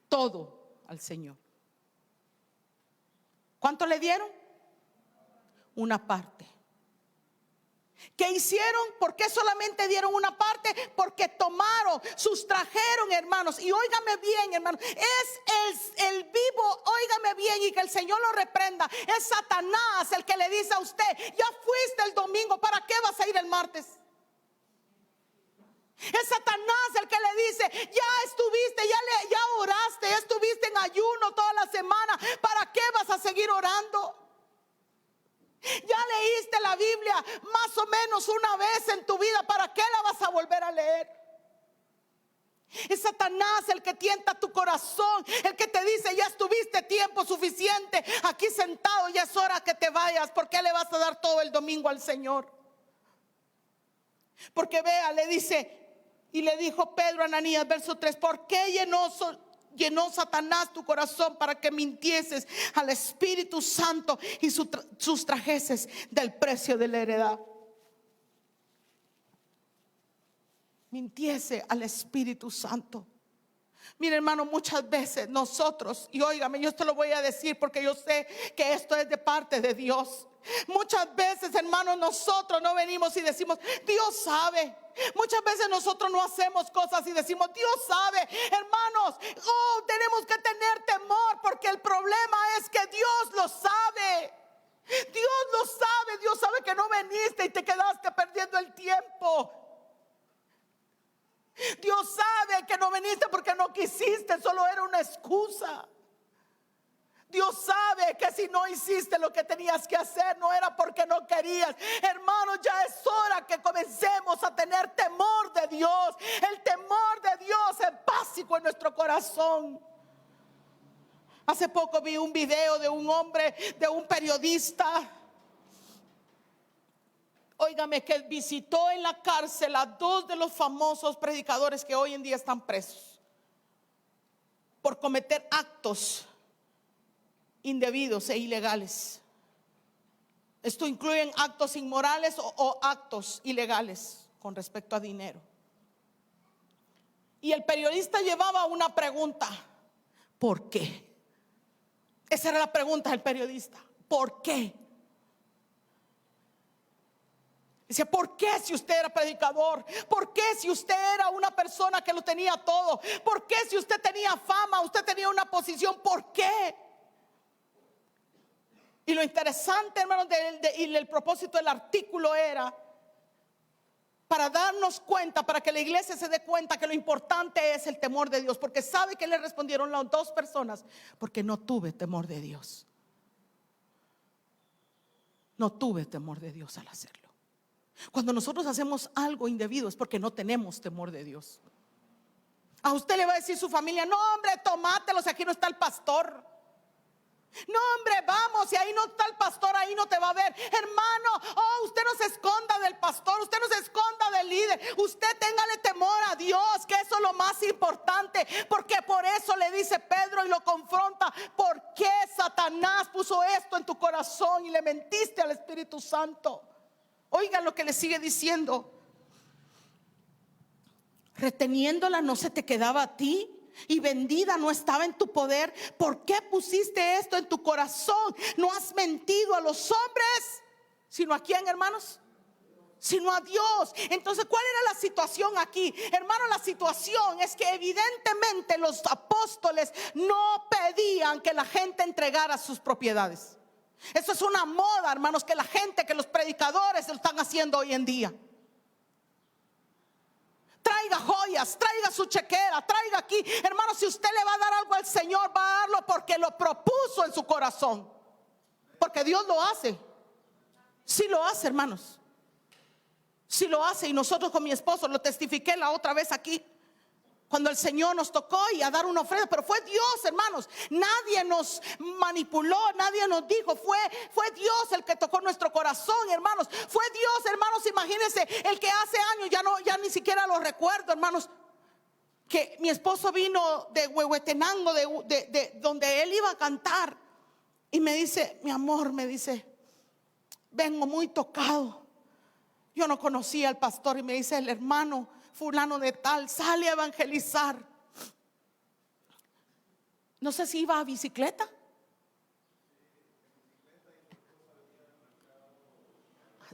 todo al Señor. ¿Cuánto le dieron? Una parte. ¿Qué hicieron? ¿Por qué solamente dieron una parte? Porque tomaron, sustrajeron, hermanos. Y óigame bien, hermanos, es el vivo, óigame bien, y que el Señor lo reprenda. Es Satanás el que le dice a usted: ya fuiste el domingo, ¿para qué vas a ir el martes? Es Satanás el que le dice: ya estuviste, ya oraste, ya estuviste en ayuno toda la semana, ¿para qué vas a seguir orando? Ya leíste la Biblia más o menos una vez en tu vida, ¿para qué la vas a volver a leer? Es Satanás el que tienta tu corazón, el que te dice: ya estuviste tiempo suficiente aquí sentado, ya es hora que te vayas. ¿Por qué le vas a dar todo el domingo al Señor? Porque vea, le dice, y le dijo Pedro a Ananías, verso 3: ¿por qué llenó Satanás tu corazón para que mintieses al Espíritu Santo y sustrajeses del precio de la heredad? Mintiese al Espíritu Santo. Mire, hermano, muchas veces nosotros, y óigame, yo esto lo voy a decir porque yo sé que esto es de parte de Dios. Muchas veces, hermanos, nosotros no venimos y decimos: Dios sabe. Muchas veces nosotros no hacemos cosas y decimos: Dios sabe. Hermanos, tenemos que tener temor, porque el problema es que Dios lo sabe. Dios lo sabe. Dios sabe que no viniste y te quedaste perdiendo el tiempo. Dios sabe que no viniste porque no quisiste, solo era una excusa. Dios sabe que si no hiciste lo que tenías que hacer, no era porque no querías. Hermanos, ya es hora que comencemos a tener temor de Dios. El temor de Dios es básico en nuestro corazón. Hace poco vi un video de un hombre, de un periodista, óigame, que visitó en la cárcel a dos de los famosos predicadores que hoy en día están presos por cometer actos indebidos e ilegales. Esto incluye actos inmorales o actos ilegales con respecto a dinero. Y el periodista llevaba una pregunta: ¿por qué? Esa era la pregunta del periodista: ¿por qué? Dice: ¿por qué si usted era predicador? ¿Por qué si usted era una persona que lo tenía todo? ¿Por qué si usted tenía fama, usted tenía una posición? ¿Por qué? Y lo interesante, hermanos, y el propósito del artículo era para darnos cuenta, para que la iglesia se dé cuenta que lo importante es el temor de Dios. Porque sabe que le respondieron las dos personas: porque no tuve temor de Dios. No tuve temor de Dios al hacerlo. Cuando nosotros hacemos algo indebido es porque no tenemos temor de Dios. A usted le va a decir su familia: no, hombre, tomátelos, aquí no está el pastor. No, hombre, vamos, y ahí no está el pastor, ahí no te va a ver. Hermano, usted no se esconda del pastor, usted no se esconda del líder. Usted téngale temor a Dios, que eso es lo más importante. Porque por eso le dice Pedro y lo confronta: ¿por qué Satanás puso esto en tu corazón y le mentiste al Espíritu Santo? Oigan lo que le sigue diciendo: reteniéndola no se te quedaba a ti, y vendida no estaba en tu poder. ¿Por qué pusiste esto en tu corazón? No has mentido a los hombres, sino a quién, hermanos, sino a Dios. Entonces, ¿cuál era la situación aquí? Hermano, la situación es que evidentemente los apóstoles no pedían que la gente entregara sus propiedades. Eso es una moda, hermanos, que la gente, que los predicadores lo están haciendo hoy en día. Traiga joyas, traiga su chequera, traiga aquí. Hermano, si usted le va a dar algo al Señor, va a darlo porque lo propuso en su corazón. Porque Dios lo hace. Sí lo hace, hermanos. Sí lo hace. Y nosotros con mi esposo lo testifiqué la otra vez aquí, cuando el Señor nos tocó y a dar una ofrenda. Pero fue Dios, hermanos. Nadie nos manipuló, nadie nos dijo. Fue Dios el que tocó nuestro corazón, hermanos. Fue Dios, hermanos. Imagínense, el que hace años, ya ni siquiera lo recuerdo, hermanos, que mi esposo vino de Huehuetenango, de donde él iba a cantar. Y me dice: mi amor, me dice, vengo muy tocado. Yo no conocía al pastor. Y me dice: el hermano fulano de tal sale a evangelizar. No sé si iba a bicicleta.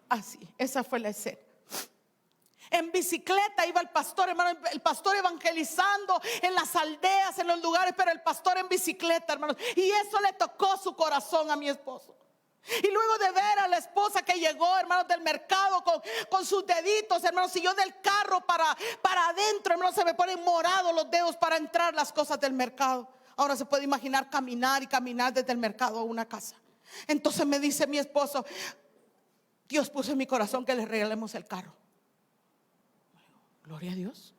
Así, esa fue la escena. En bicicleta iba el pastor, hermano, el pastor evangelizando en las aldeas, en los lugares, pero el pastor en bicicleta, hermanos. Y eso le tocó su corazón a mi esposo. Y luego de ver a la esposa que llegó, hermanos, del mercado con sus deditos, hermanos, y yo del carro para adentro, hermanos, se me ponen morados los dedos para entrar las cosas del mercado. Ahora se puede imaginar caminar y caminar desde el mercado a una casa. Entonces me dice mi esposo: Dios puso en mi corazón que le regalemos el carro. Gloria a Dios.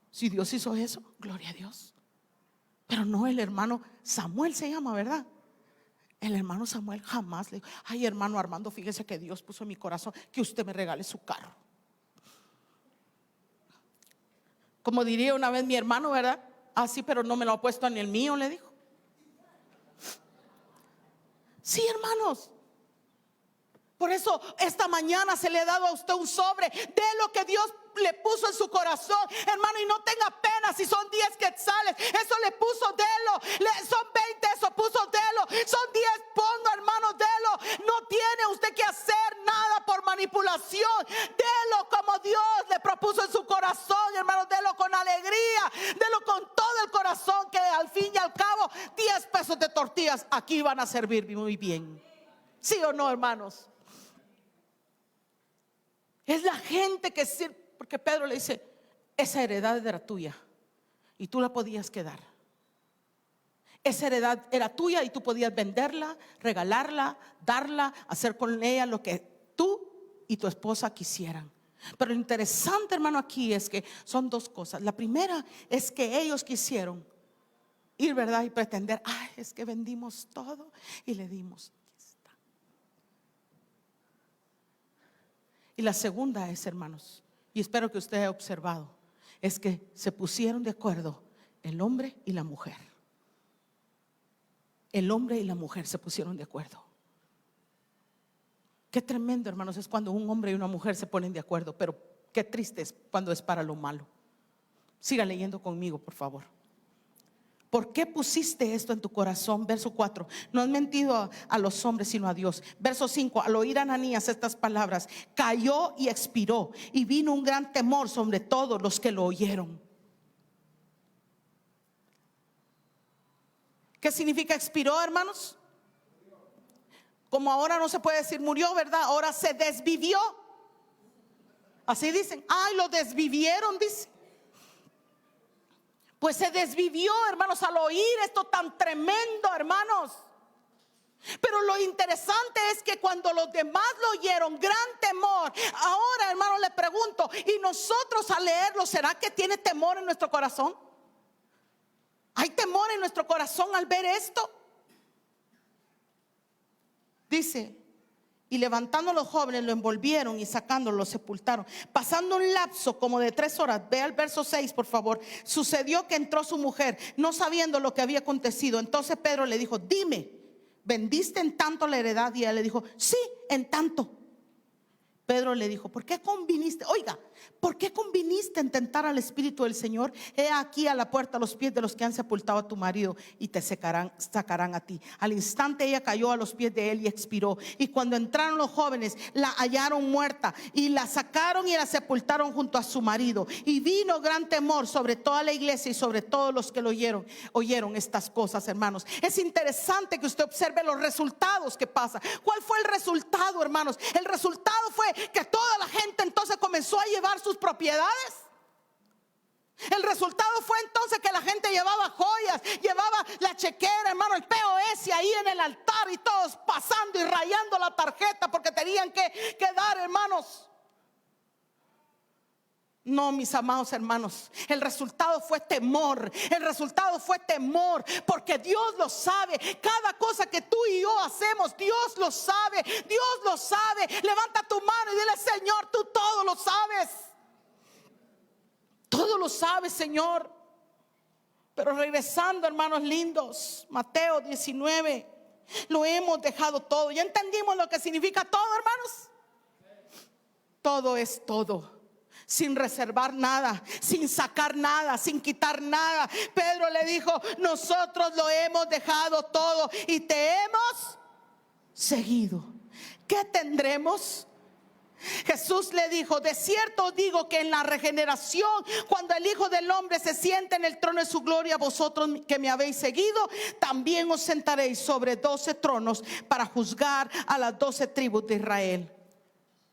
Si Dios hizo eso, gloria a Dios. Pero no, el hermano Samuel se llama, ¿verdad? El hermano Samuel jamás le dijo: ay, hermano Armando, fíjese que Dios puso en mi corazón que usted me regale su carro. Como diría una vez mi hermano, ¿verdad? Ah, sí, pero no me lo ha puesto ni el mío, le dijo. Sí, hermanos. Por eso esta mañana se le ha dado a usted un sobre de lo que Dios le puso en su corazón, hermano, y no tenga pena si son 10 quetzales. Eso le puso, delo. Son 20, eso puso, delo. Son 10, ponga, hermano, delo. No tiene usted que hacer nada por manipulación. Delo como Dios le propuso en su corazón, hermano. Delo con alegría, delo con todo el corazón, que al fin y al cabo 10 pesos de tortillas aquí van a servir muy bien. ¿Sí o no, hermanos? Es la gente que sirve. Porque Pedro le dice: esa heredad era tuya y tú la podías quedar. Esa heredad era tuya y tú podías venderla, regalarla, darla, hacer con ella lo que tú y tu esposa quisieran. Pero lo interesante, hermano, aquí es que son dos cosas. La primera es que ellos quisieron ir, ¿verdad? Y pretender: ay, es que vendimos todo y le dimos. Y la segunda es, hermanos, y espero que usted haya observado, es que se pusieron de acuerdo el hombre y la mujer. El hombre y la mujer se pusieron de acuerdo. Qué tremendo, hermanos, es cuando un hombre y una mujer se ponen de acuerdo. Pero qué triste es cuando es para lo malo. Siga leyendo conmigo, por favor. ¿Por qué pusiste esto en tu corazón? Verso 4: no has mentido a los hombres sino a Dios. Verso 5: al oír a Ananías estas palabras, cayó y expiró, y vino un gran temor sobre todos los que lo oyeron. ¿Qué significa expiró, hermanos? Como ahora no se puede decir murió, ¿verdad? Ahora se desvivió. Así dicen: ay, lo desvivieron, dice. Pues se desvivió, hermanos, al oír esto tan tremendo, hermanos. Pero lo interesante es que cuando los demás lo oyeron, gran temor. Ahora, hermanos, le pregunto: ¿y nosotros al leerlo, será que tiene temor en nuestro corazón? ¿Hay temor en nuestro corazón al ver esto? Dice: y levantando los jóvenes lo envolvieron y sacándolo lo sepultaron. Pasando un lapso como de 3 horas, ve al verso 6, por favor. Sucedió que entró su mujer, no sabiendo lo que había acontecido. Entonces Pedro le dijo: dime, ¿vendiste en tanto la heredad? Y ella le dijo: sí, en tanto. Pedro le dijo: ¿por qué conviniste? Oiga, ¿por qué conviniste en tentar al Espíritu del Señor? He aquí a la puerta los pies de los que han sepultado a tu marido y te sacarán a ti. Al instante ella cayó a los pies de él y expiró. Y cuando entraron los jóvenes, la hallaron muerta y la sacaron y la sepultaron junto a su marido. Y vino gran temor sobre toda la iglesia y sobre todos los que lo oyeron estas cosas, hermanos. Es interesante que usted observe los resultados que pasa. ¿Cuál fue el resultado, hermanos? El resultado fue que toda la gente entonces comenzó a llevar sus propiedades. El resultado fue entonces que la gente llevaba joyas, llevaba la chequera, hermano, el POS ahí en el altar, y todos pasando y rayando la tarjeta porque tenían que dar, hermanos. No, mis amados hermanos, el resultado fue temor. El resultado fue temor, porque Dios lo sabe. Cada cosa que tú y yo hacemos, Dios lo sabe. Dios lo sabe. Levanta tu mano y dile: Señor, tú todo lo sabes. Todo lo sabes, Señor. Pero regresando, hermanos lindos, Mateo 19, lo hemos dejado todo. ¿Ya entendimos lo que significa todo, hermanos? Todo es todo. Sin reservar nada, sin sacar nada, sin quitar nada. Pedro le dijo: nosotros lo hemos dejado todo y te hemos seguido. ¿qué tendremos? Jesús le dijo: de cierto os digo que en la regeneración, cuando el Hijo del Hombre se siente en el trono de su gloria, vosotros que me habéis seguido, también os sentaréis sobre 12 tronos para juzgar a las 12 tribus de Israel.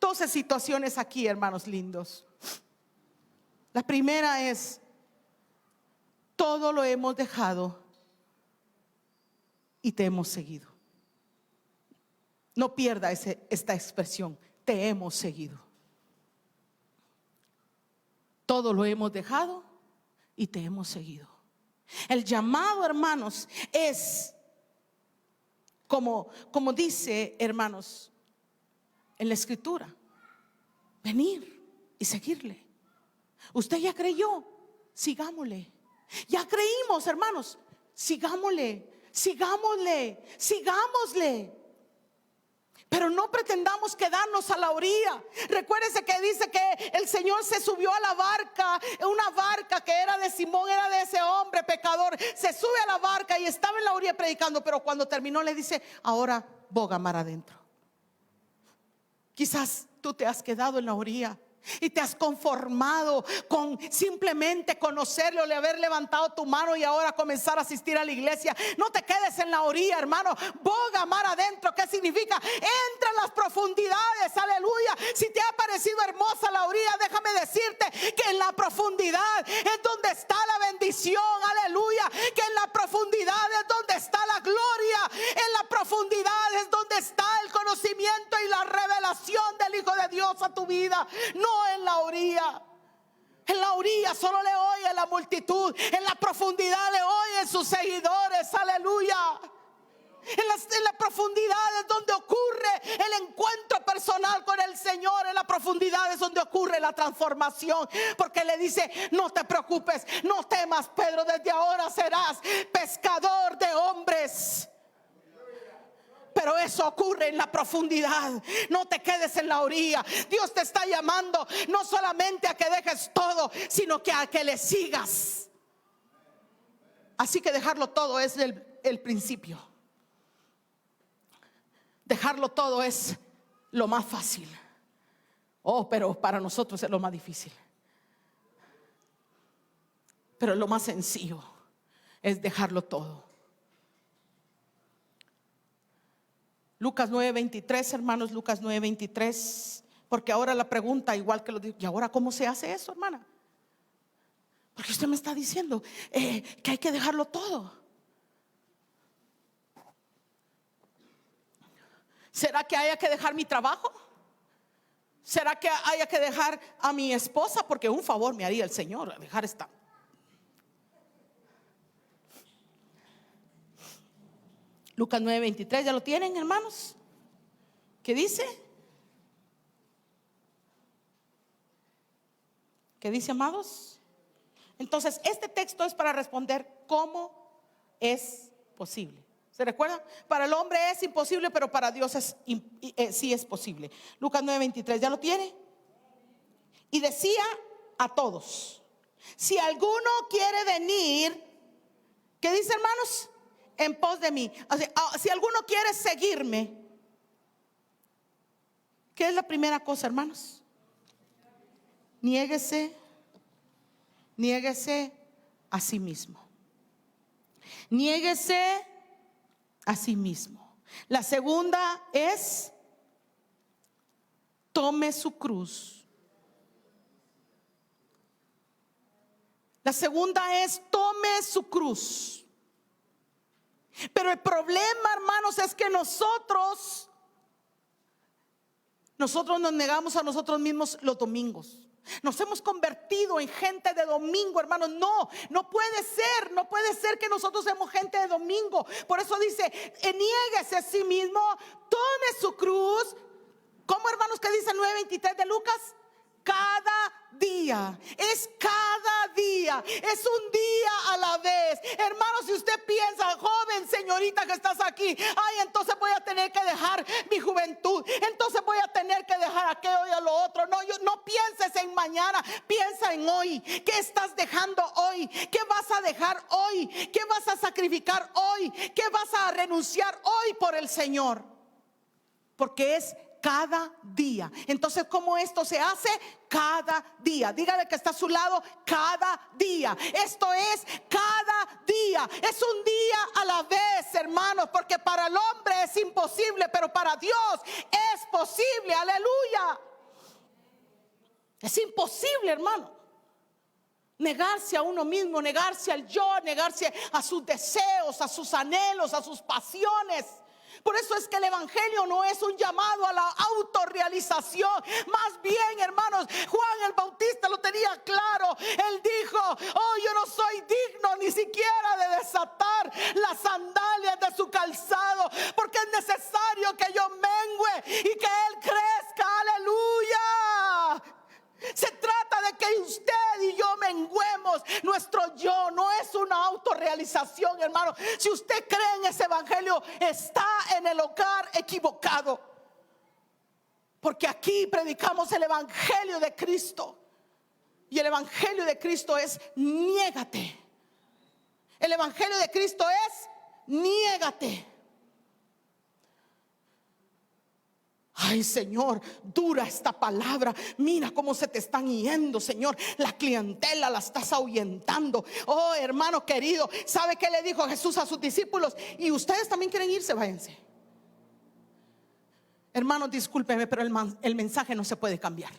12 situaciones aquí, hermanos lindos. La primera es: todo lo hemos dejado y te hemos seguido. No pierda esta expresión: te hemos seguido. Todo lo hemos dejado y te hemos seguido. El llamado, hermanos, es como dice, hermanos, en la escritura: venir y seguirle. Usted ya creyó, sigámosle. Ya creímos, hermanos, sigámosle, sigámosle, sigámosle. Pero no pretendamos quedarnos a la orilla. Recuérdese que dice que el Señor se subió a la barca, una barca que era de Simón, era de ese hombre pecador. Se sube a la barca y estaba en la orilla predicando, pero cuando terminó le dice: ahora boga mar adentro. Quizás tú te has quedado en la orilla y te has conformado con simplemente conocerlo, de haber levantado tu mano y ahora comenzar a asistir a la iglesia. No te quedes en la orilla, hermano. Boga mar adentro. ¿Qué significa? Entra en las profundidades, aleluya. Si te ha parecido hermosa la orilla, déjame decirte que en la profundidad es donde está la bendición, aleluya. Que en la profundidad es donde está la gloria. En la profundidad es donde está el conocimiento y la revelación del Hijo de Dios a tu vida. No en la orilla. En la orilla solo le oye la multitud. En la profundidad le oyen sus seguidores, aleluya. En la profundidad es donde ocurre el encuentro personal con el Señor. En la profundidad es donde ocurre la transformación, porque le dice: no te preocupes, no temas, Pedro, desde ahora serás pescador de hombres. Pero eso ocurre en la profundidad. No te quedes en la orilla. Dios te está llamando no solamente a que dejes todo, sino que a que le sigas. Así que dejarlo todo es el principio. Dejarlo todo es lo más fácil. Pero para nosotros es lo más difícil. Pero lo más sencillo es dejarlo todo. Lucas 9:23, hermanos, Lucas 9:23. Porque ahora la pregunta, igual que lo digo: ¿y ahora cómo se hace eso, hermana? Porque usted me está diciendo que hay que dejarlo todo. ¿Será que haya que dejar mi trabajo? ¿Será que haya que dejar a mi esposa? Porque un favor me haría el Señor dejar esta. Lucas 9:23, ¿ya lo tienen, hermanos? ¿Qué dice? ¿Qué dice, amados? Entonces, este texto es para responder cómo es posible. ¿Se recuerdan? Para el hombre es imposible, pero para Dios sí es posible. Lucas 9:23, ¿ya lo tiene? Y decía a todos: si alguno quiere venir, ¿qué dice, hermanos? En pos de mí. O sea, si alguno quiere seguirme, ¿qué es la primera cosa, hermanos? Niéguese a sí mismo. Niéguese a sí mismo. La segunda es: tome su cruz. La segunda es: tome su cruz. Pero el problema, hermanos, es que nosotros nos negamos a nosotros mismos los domingos. Nos hemos convertido en gente de domingo, hermanos. No puede ser que nosotros seamos gente de domingo. Por eso dice: niéguese a sí mismo, tome su cruz. ¿Cómo, hermanos, que dice el 9:23 de Lucas? Cada día, es cada día, es un día a la vez. Hermanos, si usted piensa, joven, señorita que estás aquí: ay, entonces voy a tener que dejar mi juventud, entonces voy a tener que dejar aquello y a lo otro. No pienses en mañana, piensa en hoy. ¿Qué estás dejando hoy? ¿Qué vas a dejar hoy? ¿Qué vas a sacrificar hoy? ¿Qué vas a renunciar hoy por el Señor? porque es cada día. Entonces, ¿cómo esto se hace? Cada día. Dígale que está a su lado, cada día. Esto es cada día. Es un día a la vez, hermanos, porque para el hombre es imposible, pero para Dios es posible. Aleluya. Es imposible, hermano. Negarse a uno mismo, negarse al yo, negarse a sus deseos, a sus anhelos, a sus pasiones. Por eso es que el evangelio no es un llamado a la autorrealización. Más bien, hermanos, Juan el Bautista lo tenía claro. Él dijo: oh, yo no soy digno ni siquiera de desatar las sandalias de su calzado, porque es necesario que yo mengue y que Él crezca. Aleluya. Se trata de que usted y yo menguemos. Nuestro yo no es una autorrealización, hermano. Si usted cree en ese evangelio, está en el hogar equivocado, porque aquí predicamos el evangelio de Cristo. Y el evangelio de Cristo es: niégate. El evangelio de Cristo es: niégate. Ay, Señor, dura esta palabra. Mira cómo se te están yendo, Señor. La clientela la estás ahuyentando. Oh, hermano querido, ¿sabe qué le dijo Jesús a sus discípulos? Y ustedes también quieren irse, váyanse. Hermanos, discúlpeme, pero el mensaje no se puede cambiar.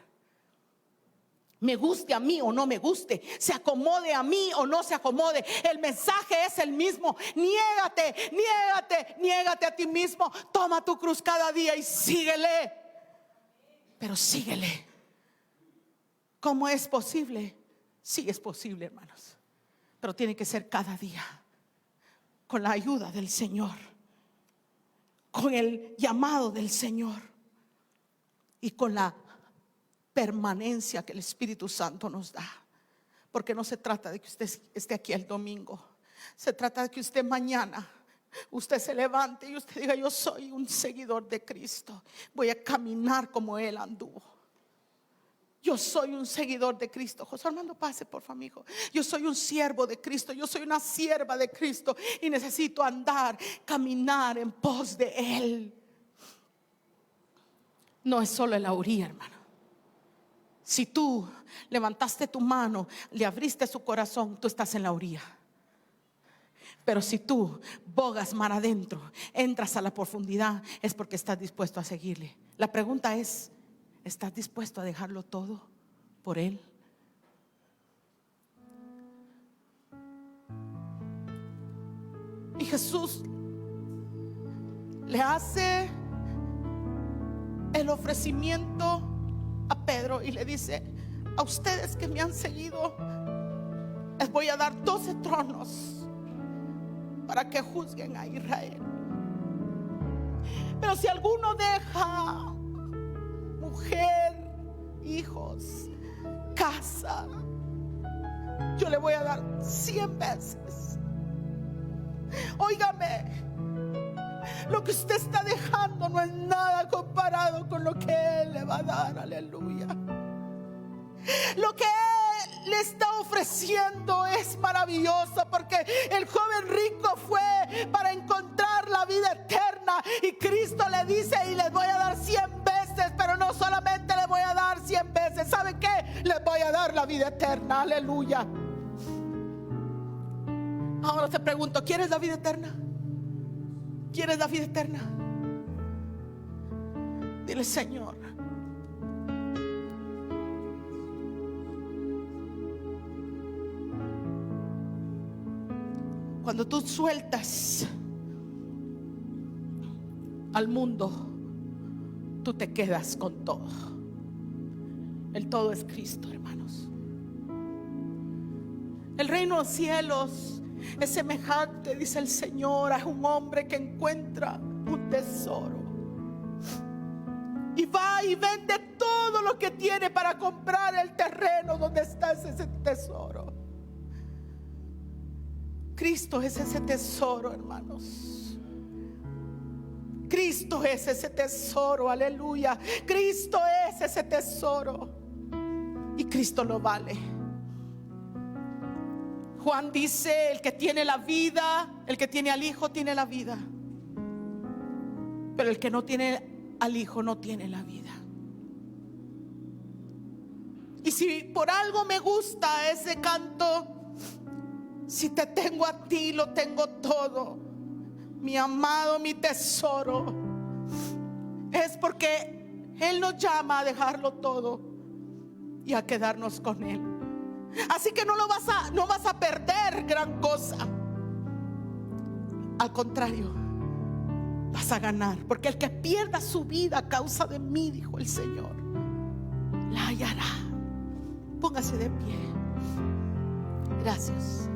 Me guste a mí o no me guste, se acomode a mí o no se acomode, el mensaje es el mismo. Niégate, niégate, niégate a ti mismo. Toma tu cruz cada día y síguele. Pero síguele. ¿Cómo es posible? Sí es posible, hermanos, pero tiene que ser cada día, con la ayuda del Señor, con el llamado del Señor y con la permanencia que el Espíritu Santo nos da. Porque no se trata de que usted esté aquí el domingo, se trata de que usted mañana usted se levante y usted diga: yo soy un seguidor de Cristo, voy a caminar como Él anduvo. Yo soy un seguidor de Cristo. José Armando, pase por favor, hijo. Yo soy un siervo de Cristo, yo soy una sierva de Cristo y necesito andar, caminar en pos de Él. No es solo en la orilla, hermano. Si tú levantaste tu mano, le abriste su corazón, tú estás en la orilla. Pero si tú bogas mar adentro, entras a la profundidad, es porque estás dispuesto a seguirle. La pregunta es: ¿estás dispuesto a dejarlo todo por Él? Y Jesús le hace el ofrecimiento a Pedro y le dice: a ustedes que me han seguido, les voy a dar 12 tronos para que juzguen a Israel. Pero si alguno deja mujer, hijos, casa, yo le voy a dar 100 veces. Óigame, lo que usted está dejando no es nada comparado con lo que Él le va a dar. Aleluya. Lo que Él le está ofreciendo es maravilloso, porque el joven rico fue para encontrar la vida eterna, y Cristo le dice: y les voy a dar 100 veces, pero no solamente les voy a dar 100 veces. ¿Saben qué? Les voy a dar la vida eterna. Aleluya. Ahora te pregunto: ¿quieres la vida eterna? ¿Quieres la vida eterna? Dile: Señor, cuando tú sueltas al mundo, tú te quedas con todo. El todo es Cristo, hermanos. El reino de los cielos es semejante, dice el Señor, a un hombre que encuentra un tesoro y va y vende todo lo que tiene para comprar el terreno donde está ese tesoro. Cristo es ese tesoro, hermanos. Cristo es ese tesoro, aleluya. Cristo es ese tesoro y Cristo lo vale. Juan dice: el que tiene la vida, el que tiene al Hijo tiene la vida, pero el que no tiene al Hijo no tiene la vida. Y si por algo me gusta ese canto, si te tengo a ti, lo tengo todo, mi amado, mi tesoro, es porque Él nos llama a dejarlo todo y a quedarnos con Él. Así que no vas a perder gran cosa. Al contrario, vas a ganar, porque el que pierda su vida a causa de mí, dijo el Señor, la hallará. Póngase de pie. Gracias.